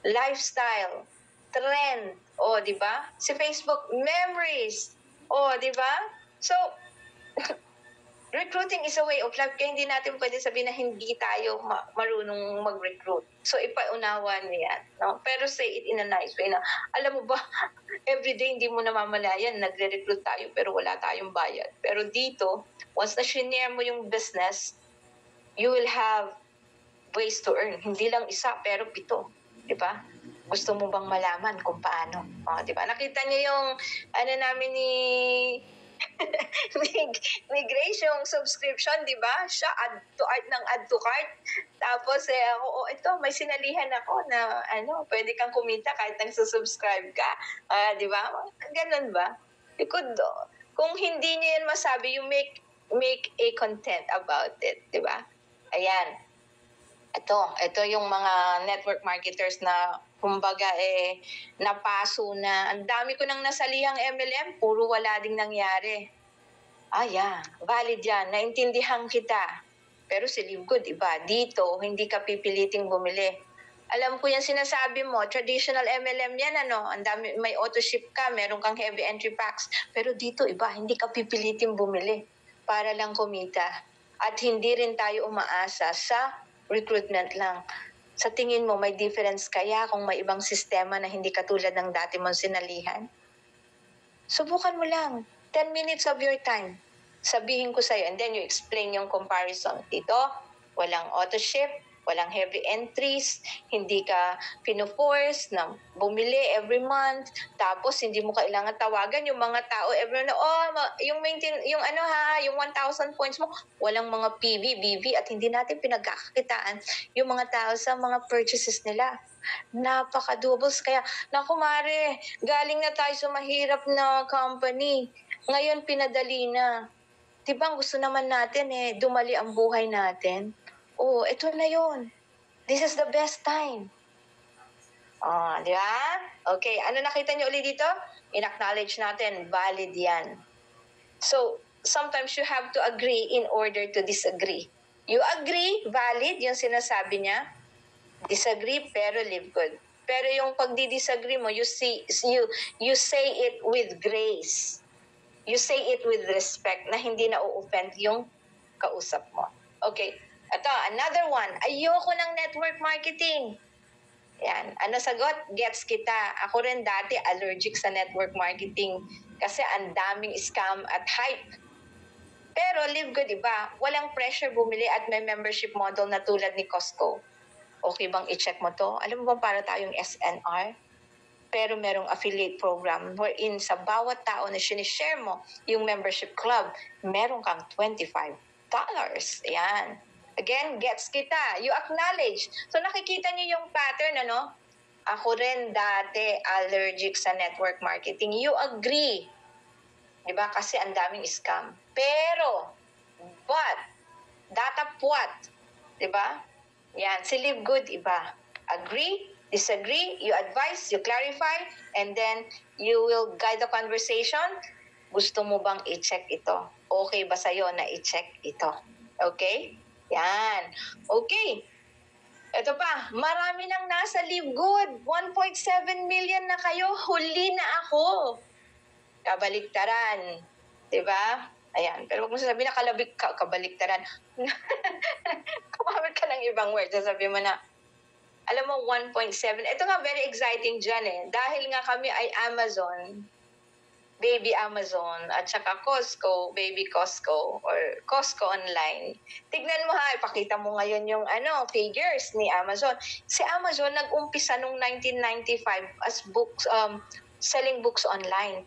Lifestyle, trend, diba? Si Facebook, memories, diba? So, recruiting is a way of life, kaya hindi natin pwede sabihin na hindi tayo marunong mag-recruit. So, ipaunawa niya. No? Pero say it in a nice way na, alam mo ba, everyday hindi mo namamalayan, nagre-recruit tayo pero wala tayong bayad. Pero dito, once na shinare mo yung business, you will have ways to earn. Hindi lang isa, pero 7. Di ba? Gusto mo bang malaman kung paano? Di ba? Nakita niyo yung namin ni, ni Grace yung subscription, di ba? Siya, add to art ng add to cart. Tapos ako, ito, may sinalihan ako na pwede kang kumita kahit nagsusubscribe ka. Di ba? Ganun ba? You could, kung hindi niyo yan masabi, you make a content about it, di ba? Ayan. Ito yung mga network marketers na kumbaga napaso na. Ang dami ko nang nasalihang MLM, puro wala ding nangyari. Valid yan. Naintindihan kita. Pero si Livegood, iba. Dito, hindi ka pipiliting bumili. Alam ko yan sinasabi mo, traditional MLM yan, ang dami, may auto-ship ka, meron kang heavy entry packs. Pero dito, iba, hindi ka pipiliting bumili para lang kumita. At hindi rin tayo umaasa sa recruitment lang. Sa tingin mo, may difference kaya kung may ibang sistema na hindi katulad ng dati mong sinalihan? Subukan mo lang. 10 minutes of your time. Sabihin ko sa'yo, and then you explain yung comparison. Dito, walang auto-ship, walang heavy entries, hindi ka pino-force na bumili every month, tapos hindi mo kailangan tawagan yung mga tao every month, yung 1,000 points mo, walang mga PV, BV, at hindi natin pinagkakakitaan yung mga tao sa mga purchases nila. Napaka-doubles. Kaya, naku Mare, galing na tayo sa mahirap na company. Ngayon, pinadali na. Diba, gusto naman natin dumali ang buhay natin. Ito na yun. This is the best time. Di ba? Okay, ano nakita niyo ulit dito? In-acknowledge natin, valid yan. So, sometimes you have to agree in order to disagree. You agree, valid, yung sinasabi niya. Disagree, pero live good. Pero yung pagdi-disagree mo, you say it with grace. You say it with respect na hindi na u-offend yung kausap mo. Okay. Ito, another one. Ayoko ng network marketing. Yan. Ano sagot? Gets kita. Ako rin dati allergic sa network marketing kasi ang daming scam at hype. Pero live good, iba. Walang pressure bumili at may membership model na tulad ni Costco. Okay bang i-check mo to? Alam mo bang para tayong SNR? Pero merong affiliate program wherein sa bawat tao na sinishare mo yung membership club, meron kang $25. Ayan. Again, gets kita. You acknowledge. So nakikita niyo yung pattern, Ako rin dati allergic sa network marketing. You agree. Diba? Kasi ang daming scam. Pero, but, data what? Diba? Yan. Si Live Good, iba. Agree, disagree, you advise, you clarify, and then you will guide the conversation. Gusto mo bang i-check ito? Okay ba sa'yo na i-check ito? Okay? Yan. Okay. Ito pa, marami nang nasa Live Good. 1.7 million na kayo. Huli na ako. Kabaliktaran. Diba? Ayan. Pero huwag mo sasabihin na kabaliktaran. Kumamit ka ng ibang word. Sasabihin mo na, alam mo, 1.7. Ito nga, very exciting dyan Dahil nga kami ay Amazon, baby Amazon, at saka Costco, baby Costco, or Costco online. Tignan mo ipakita mo ngayon yung figures ni Amazon. Si Amazon nag-umpisa nung 1995 as books, selling books online.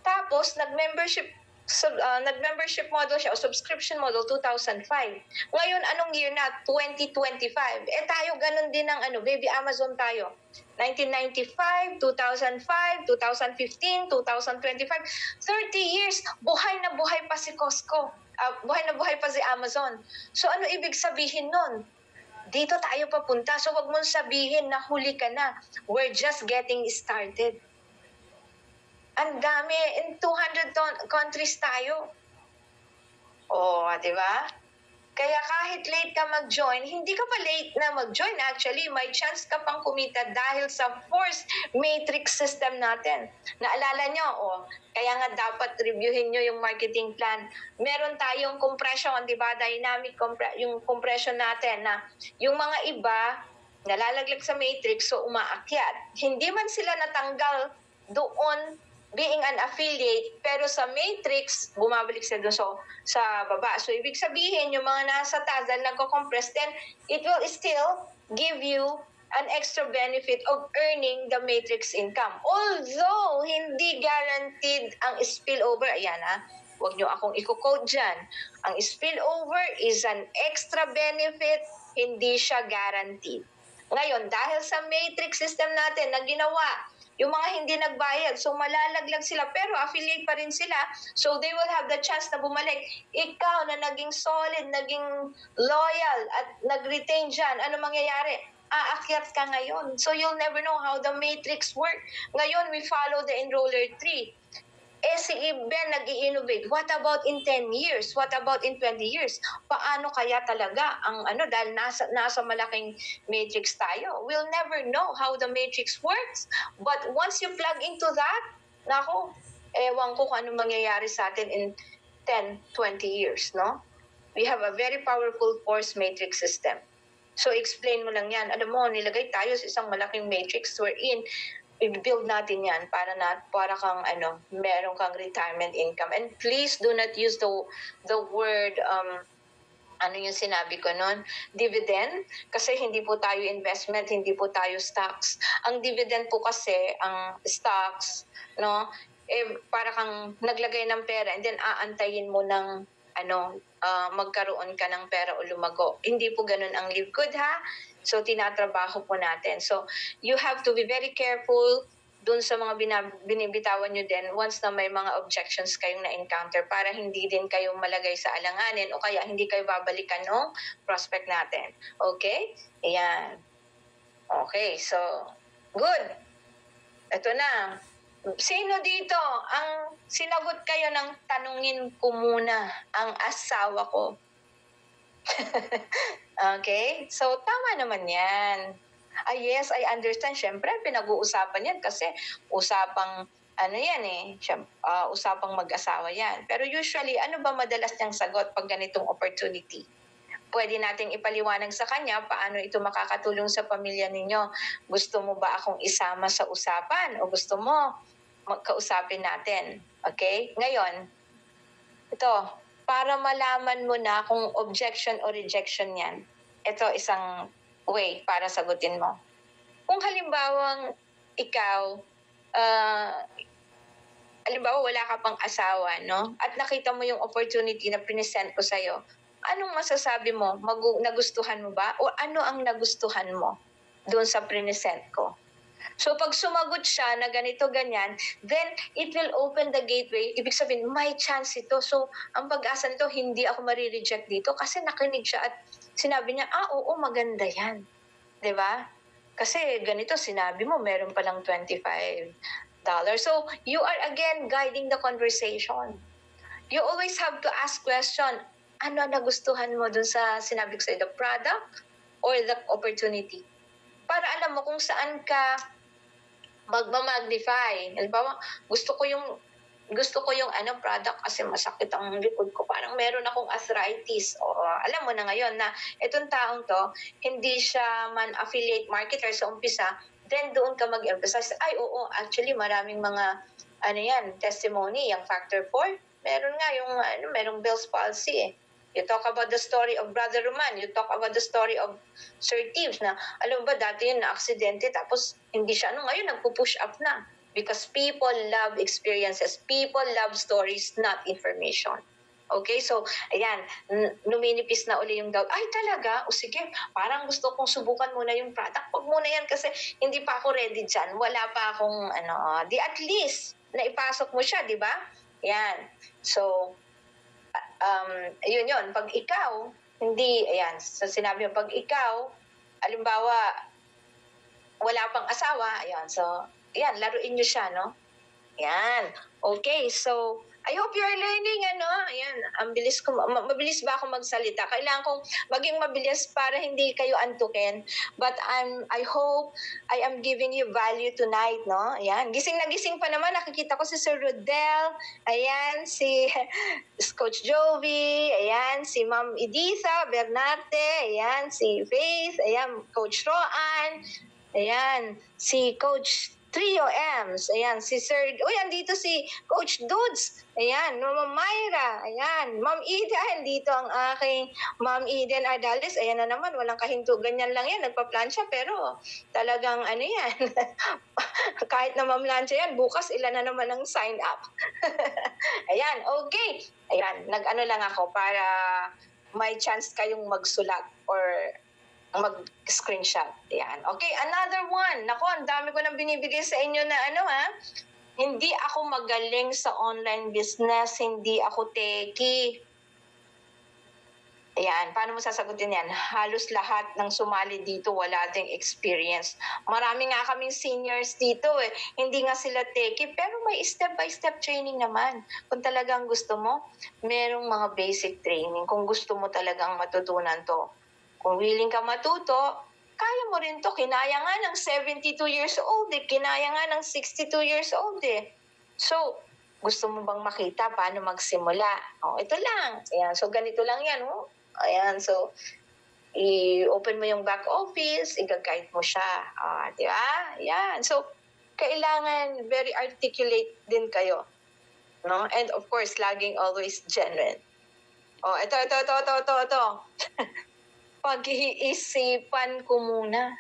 Tapos, nag-membership model siya o subscription model 2005. Ngayon, anong year na? 2025. Tayo ganun din ng baby Amazon tayo. 1995, 2005, 2015, 2025, 30 years, buhay na buhay pa si Costco. Buhay na buhay pa si Amazon. So ano ibig sabihin nun? Dito tayo papunta. So wag mong sabihin na huli ka na. We're just getting started. Ang dami. In 200 countries tayo. Di ba? Kaya kahit late ka mag-join, hindi ka pa late na mag-join. Actually, may chance ka pang kumita dahil sa forced matrix system natin. Naalala nyo, kaya nga dapat reviewin nyo yung marketing plan. Meron tayong compression, di ba? Dynamic yung compression natin na yung mga iba, nalalaglag sa matrix, so umaakyat. Hindi man sila natanggal doon being an affiliate, pero sa matrix, bumabalik sila doon sa baba. So, ibig sabihin, yung mga nasa taas, dahil nagko-compress, then it will still give you an extra benefit of earning the matrix income. Although, hindi guaranteed ang spillover. Ayan Huwag nyo akong i-quote dyan. Ang spillover is an extra benefit, hindi siya guaranteed. Ngayon, dahil sa matrix system natin na ginawa, yung mga hindi nagbayad, so malalaglag sila, pero affiliate pa rin sila, so they will have the chance na bumalik. Ikaw na naging solid, naging loyal, at nag-retain dyan, ano mangyayari? Aakyat ka ngayon. So you'll never know how the matrix work. Ngayon, we follow the enroller tree. Si Ben nag-i-innovate. What about in 10 years? What about in 20 years? Paano kaya talaga ang dahil nasa malaking matrix tayo. We'll never know how the matrix works. But once you plug into that, nako, ewan ko kung ano mangyayari sa atin in 10, 20 years, no? We have a very powerful force matrix system. So explain mo lang yan. Alam mo, nilagay tayo sa isang malaking matrix wherein i-build natin yan para kang meron kang retirement income. And please do not use the word ano yung sinabi ko noon, dividend, kasi hindi po tayo investment, hindi po tayo stocks. Ang dividend po kasi, ang stocks, no, para kang naglagay ng pera and then aantayin mo ng magkaroon ka ng pera o lumago. Hindi po ganun ang live good, ha? So, tinatrabaho po natin. So, you have to be very careful dun sa mga binibitawan nyo din once na may mga objections kayong na-encounter para hindi din kayo malagay sa alanganin o kaya hindi kayo babalikan ng prospect natin. Okay? Ayan. Okay, so, good. Ito na. Sino dito ang sinagot kayo ng tanungin ko muna ang asawa ko? Okay? So, tama naman yan. Yes, I understand. Siyempre, pinag-uusapan yan kasi usapang usapang mag-asawa yan. Pero usually, ano ba madalas niyang sagot pag ganitong opportunity? Pwede nating ipaliwanag sa kanya paano ito makakatulong sa pamilya ninyo. Gusto mo ba akong isama sa usapan o gusto mo magkausapin natin? Okay? Ngayon, ito, para malaman mo na kung objection o rejection yan, ito isang way para sagutin mo. Kung halimbawang ikaw, halimbawa wala ka pang asawa, no? At nakita mo yung opportunity na present ko sa'yo, anong masasabi mo? Nagustuhan mo ba? O ano ang nagustuhan mo doon sa present ko? So pag sumagot siya na ganito, ganyan, then it will open the gateway. Ibig sabihin, may chance ito. So ang pag-asa nito, hindi ako marireject dito kasi nakinig siya at sinabi niya, oo, maganda yan. Diba? Kasi ganito, sinabi mo, meron palang $25. So you are again guiding the conversation. You always have to ask question, ano nagustuhan mo dun sa sinabi ko sa'yo, the product or the opportunity? Para alam mo kung saan ka magmamagnify. Halimbawa, gusto ko yung product kasi masakit ang likod ko. Parang meron akong arthritis. O alam mo na ngayon na itong taong to, hindi siya man affiliate marketer sa umpisa, then doon ka mag-emphasize. Ay, oo, actually maraming mga testimony, yung factor 4. Meron nga yung merong Bell's palsy eh. You talk about the story of Brother Roman. You talk about the story of Sir Tibbs na, alam ba, dati yun na-aksidente tapos hindi siya, ngayon nagpo-push up na. Because people love experiences. People love stories, not information. Okay, so, ayan, numinipis na uli yung doubt. Ay, talaga? O sige, parang gusto kong subukan muna yung product. Huwag muna yan kasi hindi pa ako ready dyan. Wala pa akong, di at least, naipasok mo siya, di ba? Yan. So, yun. Pag ikaw, hindi, ayan, so sinabi mo, pag ikaw, halimbawa, wala pang asawa, ayan, so, ayan, laruin nyo siya, no? Ayan. Okay, so, I hope you're learning, ayan, mabilis ba ako magsalita? Kailangan kong maging mabilis para hindi kayo antukin. But I hope I am giving you value tonight, no? Ayan, gising na gising pa naman, nakikita ko si Sir Rodel, ayan, si Coach Jovi, ayan, si Ma'am Editha Bernarte, ayan, si Faith, ayan, Coach Roan, ayan, si Coach Trio M's. Ayan, si Sir... Uy, andito si Coach Dudes. Ayan, Ma'am Myra. Ayan, Ma'am Eden. Dito ang aking Ma'am Eden Ardales. Ayan na naman, walang kahinto. Ganyan lang yan, nagpa-plancha. Pero talagang ano yan. Kahit na mamlansya yan, bukas ilan na naman ang sign up. Ayan, okay. Ayan, nag-ano lang ako para may chance kayong magsulat or mag-screenshot. Yan. Okay, another one. Nako, ang dami ko nang binibigay sa inyo na ano ha. Hindi ako magaling sa online business, hindi ako techie. Ayan, paano mo sasagutin yan? Halos lahat ng sumali dito wala ding experience. Marami nga kaming seniors dito eh. Hindi nga sila techie, pero may step-by-step training naman. Kung talagang gusto mo, merong mga basic training. Kung gusto mo talagang matutunan to. Kung willing ka matuto, kaya mo rin to. Kinaya nga ng 72 years old eh. Kinaya nga ng 62 years old eh. So, gusto mo bang makita paano magsimula? Oh, ito lang. Ayan, so ganito lang yan. Oh. Ayan, so i-open mo yung back office, i-guide mo siya. Di ba? Ayan. So, kailangan very articulate din kayo. No? And of course, laging always genuine. Oh, ito. Pag-iisipan ko muna.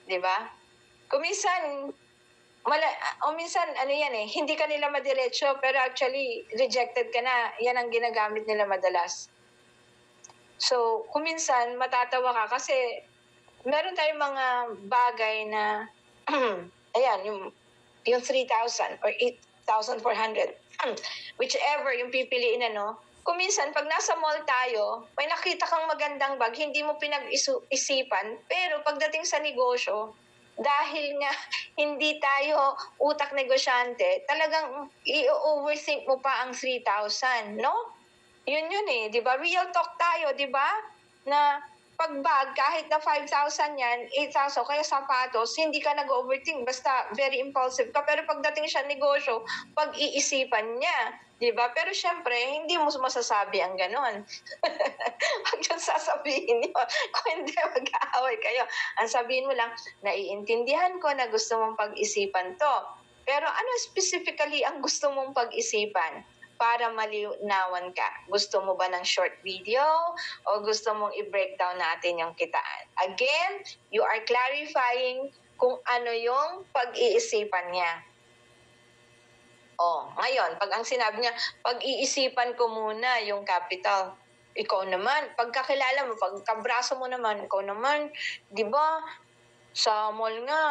Di ba? Kung minsan, minsan, ano yan eh, hindi ka nila madiretso, pero actually, rejected ka na. Yan ang ginagamit nila madalas. So, kung minsan, matatawa ka kasi meron tayong mga bagay na, ayan, yung 3,000 or 8,400, whichever yung pipiliin, ano, kung minsan, pag nasa mall tayo, may nakita kang magandang bag, hindi mo pinag-isipan, pero pagdating sa negosyo, dahil nga hindi tayo utak negosyante, talagang i-overthink mo pa ang 3,000, no? Yun eh, di ba? Real talk tayo, di ba? Na pag bag, kahit na 5,000 yan, 8,000, kaya sapatos, hindi ka nag-overthink, basta very impulsive ka. Pero pagdating siya negosyo, pag-iisipan niya, di ba? Pero syempre, hindi mo masasabi ang ganon. Huwag yung sasabihin niyo. Kung hindi, mag-aaway kayo. Ang sabihin mo lang, naiintindihan ko na gusto mong pag-isipan to. Pero ano specifically ang gusto mong pag-isipan? Para malinawan ka. Gusto mo ba ng short video o gusto mong i-breakdown natin yung kitaan? Again, you are clarifying kung ano yung pag-iisipan niya. Ngayon, pag ang sinabi niya, pag-iisipan ko muna yung capital. Ikaw naman, pagkakilala mo, pagkabraso mo naman, ikaw naman, di ba, sa mall nga,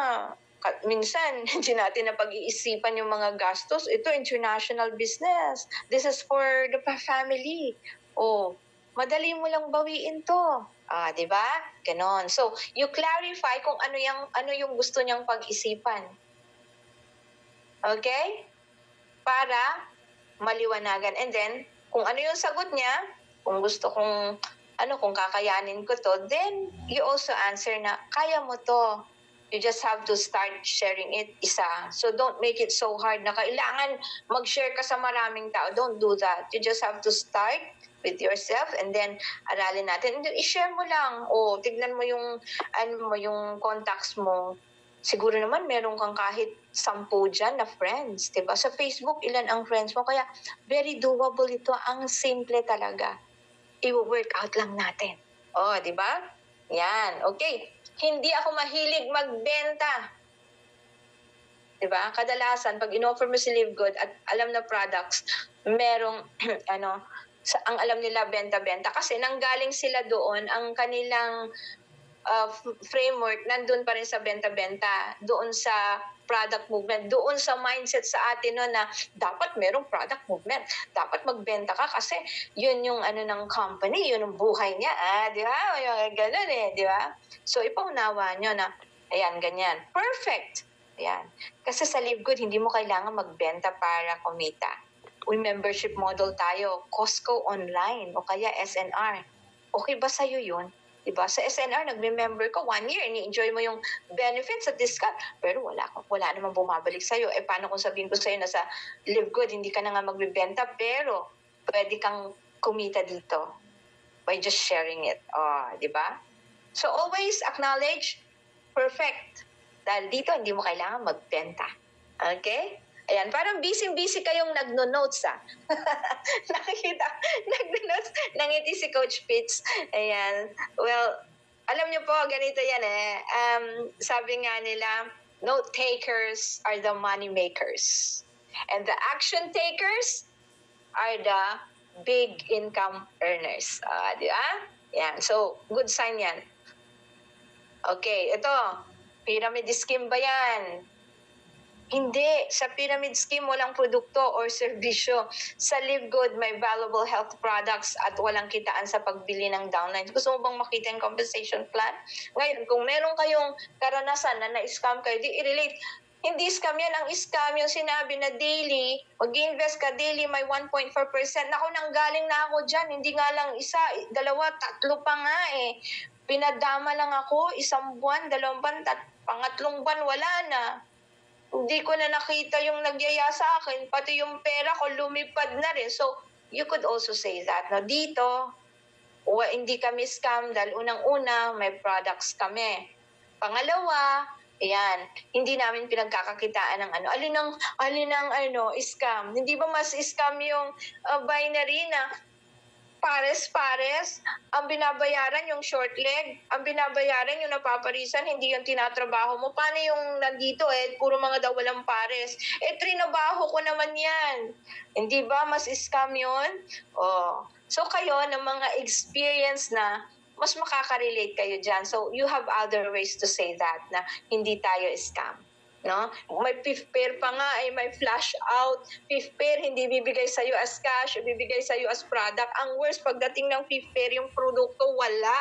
minsan, hindi natin na pag-iisipan yung mga gastos. Ito, international business. This is for the family. Madali mo lang bawiin to. Di ba? Ganon. So, you clarify kung ano yung gusto niyang pag-isipan. Okay? Para maliwanagan. And then, kung ano yung sagot niya, kung gusto kong, kung kakayanin ko to, then you also answer na, kaya mo to. You just have to start sharing it isa. So don't make it so hard na kailangan mag-share ka sa maraming tao. Don't do that. You just have to start with yourself and then aralin natin. And then i-share mo lang. Tignan mo yung contacts mo. Siguro naman meron kang kahit 10 dyan na friends. Diba? Sa Facebook, ilan ang friends mo? Kaya very doable ito. Ang simple talaga. I-work out lang natin. Diba? Yan. Okay. Hindi ako mahilig magbenta. Diba? Kadalasan, pag in-offer mo si Live Good at alam na products, merong, ang alam nila benta-benta. Kasi nanggaling sila doon, ang kanilang framework, nandun pa rin sa benta-benta, doon sa product movement, doon sa mindset sa atin na dapat merong product movement. Dapat magbenta ka kasi yun yung ng company, yun yung buhay niya. Di ba? Ganun eh, di ba? So, ipaunawa nyo na, ayan, ganyan. Perfect! Ayan. Kasi sa Live Good, hindi mo kailangan magbenta para kumita. Membership model tayo, Costco online, o kaya SNR. Okay ba sa'yo yun? Diba? Sa SNR, nagme-member ka 1 year, ni-enjoy mo yung benefits at discount, pero wala namang bumabalik sa'yo. Paano kung sabihin ko sa'yo na sa Live Good, hindi ka na nga magbibenta, pero pwede kang kumita dito by just sharing it. Diba? So always acknowledge, perfect. Dahil dito, hindi mo kailangan magbenta. Okay? Ayan, parang busy-busy kayong nagno-notes Nakikita, nagno-notes, nangiti si Coach Pitts. Ayan. Well, alam niyo po, ganito yan sabi nga nila, note takers are the money makers. And the action takers are the big income earners. Di ba? Yan. So, good sign yan. Okay, ito. Pyramid scheme ba yan? Hindi. Sa pyramid scheme, walang produkto or serbisyo. Sa Live Good, may valuable health products at walang kitaan sa pagbili ng downline. Gusto mo bang makita yung compensation plan? Ngayon, kung meron kayong karanasan na na-scam kayo, di i-relate. Hindi scam yan. Ang scam yung sinabi na daily, mag-invest ka daily, may 1.4%. Naku, nanggaling na ako dyan. Hindi nga lang isa, dalawa, tatlo pa nga eh. Pinadama lang ako, isang buwan, dalawang buwan, pangatlong buwan, wala na. Hindi ko na nakita yung nagyaya sa akin, pati yung pera ko lumipad na rin. So, you could also say that. No, dito, hindi kami scam dahil unang-una, may products kami. Pangalawa, ayan, hindi namin pinagkakakitaan ng ano. Alin ang scam. Hindi ba mas scam yung binary na pares-pares, ang binabayaran yung short leg, ang binabayaran yung napaparisan, hindi yung tinatrabaho mo. Paano yung nandito puro mga daw walang pares? Trinabaho ko naman yan. Hindi ba mas scam yun? Oh. So kayo, ng mga experience na, mas makaka-relate kayo dyan. So you have other ways to say that na hindi tayo scam. No? May fifth pair pa nga, may flash out. Fifth pair, hindi bibigay sa'yo as cash, bibigay sa'yo as product. Ang worst, pagdating ng fifth pair, yung produkto, wala.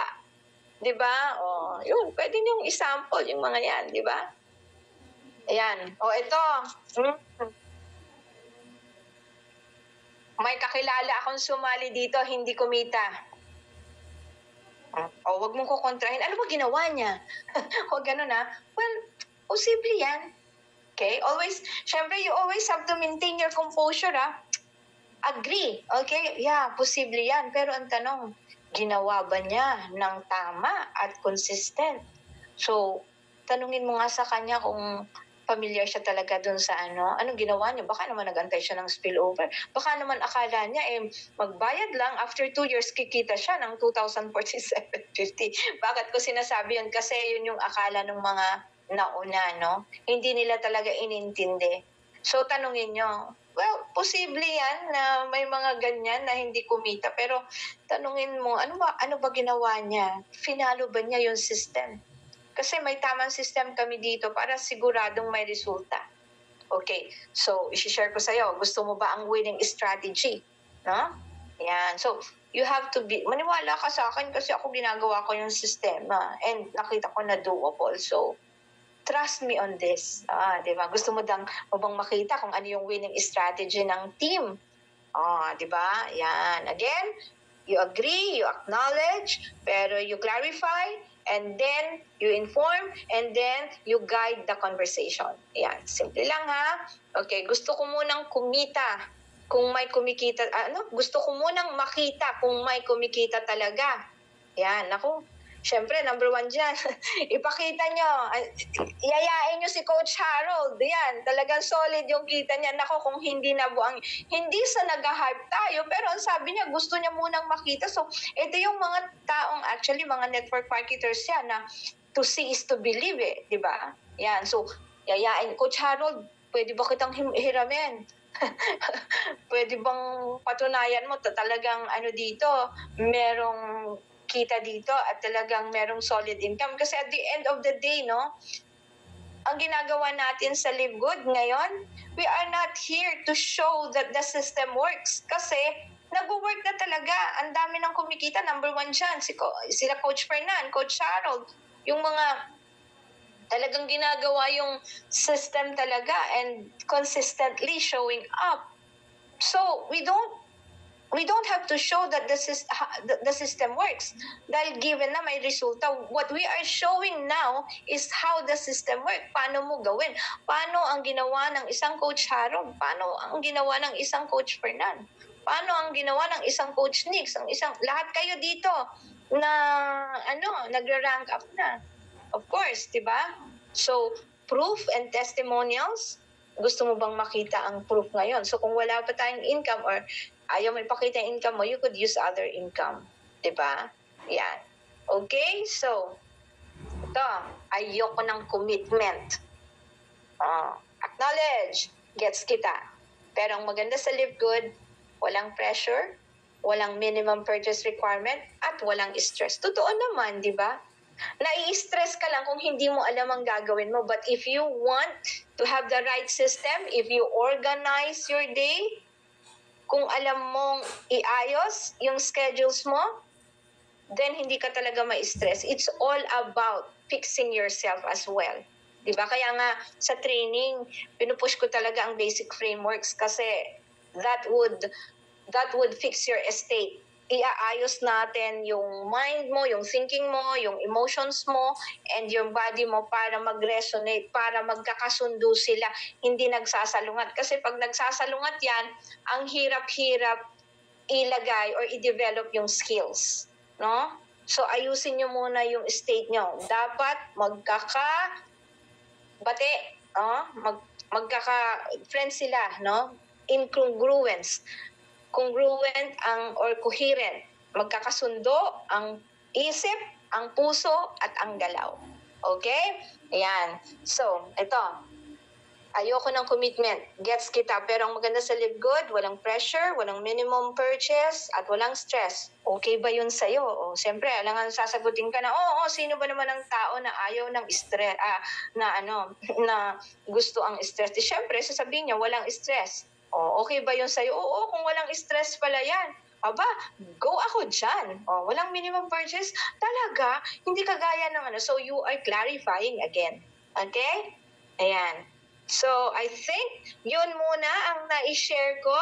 Diba? O, yun, pwede niyong isample yung mga yan, diba? Ayan. O, ito. May kakilala akong sumali dito, hindi kumita. O, wag mong kukontrahin. Ano ba ginawa niya? O, ganun Well, posible yan. Okay? Always, syempre, you always have to maintain your composure, Agree. Okay? Yeah, posible yan. Pero ang tanong, ginawa ba niya ng tama at consistent? So, tanungin mo nga sa kanya kung familiar siya talaga dun sa anong ginawa niya. Baka naman nagantay siya ng spillover. Baka naman akala niya, magbayad lang, after 2 years, kikita siya ng 2,047.50. Bakit ko sinasabi yun? Kasi yun yung akala ng mga nauna, no? Hindi nila talaga inintindi. So, tanungin nyo, well, posible yan na may mga ganyan na hindi kumita. Pero, tanungin mo, ano ba ginawa niya? Finalo ba niya yung system? Kasi may tamang system kami dito para siguradong may resulta. Okay, so, isi-share ko sa'yo. Gusto mo ba ang winning strategy? No? Yan. So, you have to be, maniwala ka sa akin kasi ako ginagawa ko yung sistema and nakita ko na doable. So, trust me on this. Di ba? Gusto mo bang makita kung ano yung winning strategy ng team? Di ba? Yan. Again, you agree, you acknowledge, pero you clarify, and then you inform, and then you guide the conversation. Yan. Simple lang Okay, gusto ko munang kumita kung may kumikita. Gusto ko munang makita kung may kumikita talaga. Yan. Ako, syempre, number 1 dyan. Ipakita nyo. Yayain nyo si Coach Harold. Yan. Talagang solid yung kita niya. Nako, kung hindi nabuang. Hindi sa nag-hype tayo, pero ang sabi niya, gusto niya munang makita. So, ito yung mga taong, actually, mga network marketers yan na to see is to believe di ba? Yan. So, yayain. Coach Harold, pwede ba kitang hiramin? Pwede bang patunayan mo talagang dito, merong kita dito at talagang merong solid income. Kasi at the end of the day, ang ginagawa natin sa Live Good ngayon, we are not here to show that the system works. Kasi nag-work na talaga. Ang dami ng kumikita. Number 1 dyan. Sila Coach Fernan, Coach Harold, yung mga talagang ginagawa yung system talaga and consistently showing up. So, we don't have to show that the system works. Dahil given na may resulta, what we are showing now is how the system works. Paano mo gawin? Paano ang ginawa ng isang Coach Harold? Paano ang ginawa ng isang Coach Fernan? Paano ang ginawa ng isang Coach Nix? Lahat kayo dito na nagra-rank up na. Of course, di ba? So, proof and testimonials, gusto mo bang makita ang proof ngayon? So kung wala pa tayong income or ayaw mo ipakita yung income mo, you could use other income. Diba? Yan. Okay? So, ito, ayoko ng commitment. Acknowledge. Gets kita. Pero ang maganda sa Live Good, walang pressure, walang minimum purchase requirement, at walang stress. Totoo naman, di ba? Nai-stress ka lang kung hindi mo alam ang gagawin mo. But if you want to have the right system, if you organize your day, kung alam mong iayos yung schedules mo, then hindi ka talaga ma-stress. It's all about fixing yourself as well. Diba? Kaya nga sa training, pinupush ko talaga ang basic frameworks kasi that would fix your estate. Iaayos natin yung mind mo, yung thinking mo, yung emotions mo, and yung body mo para mag-resonate, para magkakasundo sila, hindi nagsasalungat. Kasi pag nagsasalungat yan, ang hirap-hirap ilagay or i-develop yung skills. No? So, ayusin nyo muna yung state nyo. Dapat magkaka-friend sila, no? Incongruence. Congruent or coherent. Magkakasundo ang isip, ang puso, at ang galaw. Okay? Ayan. So, ito. Ayoko ng commitment. Gets kita. Pero ang maganda sa Live Good, walang pressure, walang minimum purchase, at walang stress. Okay ba yun sa'yo? O, siyempre, alangan sasagutin ka na, sino ba naman ang tao na ayaw ng stress, na gusto ang stress? Di siyempre, sasabihin niya, walang stress. Okay ba yun sa'yo? Oo, kung walang stress pala yan. Aba, go ako dyan. Walang minimum purchase. Talaga, hindi kagaya ng So, you are clarifying again. Okay? Ayan. So, I think, yun muna ang na-share ko.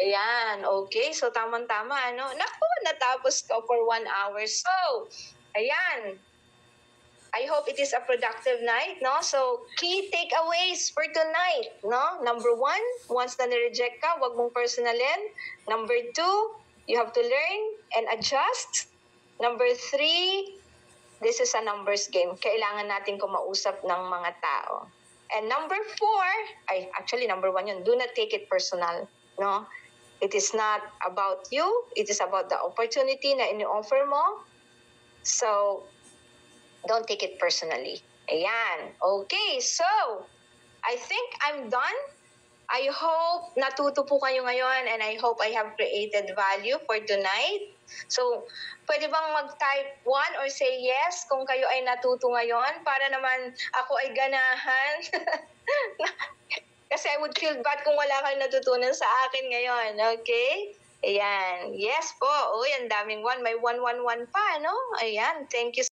Ayan, okay. So, tamang-tama, Naku, natapos ko for 1 hour. So, ayan. I hope it is a productive night, no? So, key takeaways for tonight, no? Number 1, once na nireject ka, wag mong personalin. Number 2, you have to learn and adjust. Number 3, this is a numbers game. Kailangan natin kumausap ng mga tao. And number 4, number 1 yun, do not take it personal, no? It is not about you, it is about the opportunity na ini-offer mo. So, don't take it personally. Ayan. Okay, so, I think I'm done. I hope natuto po kayo ngayon and I hope I have created value for tonight. So, pwede bang mag-type 1 or say yes kung kayo ay natuto ngayon para naman ako ay ganahan? Kasi I would feel bad kung wala kayong natutunan sa akin ngayon. Okay? Ayan. Yes po. Uy, ang daming 1. May 111 pa, no? Ayan. Thank you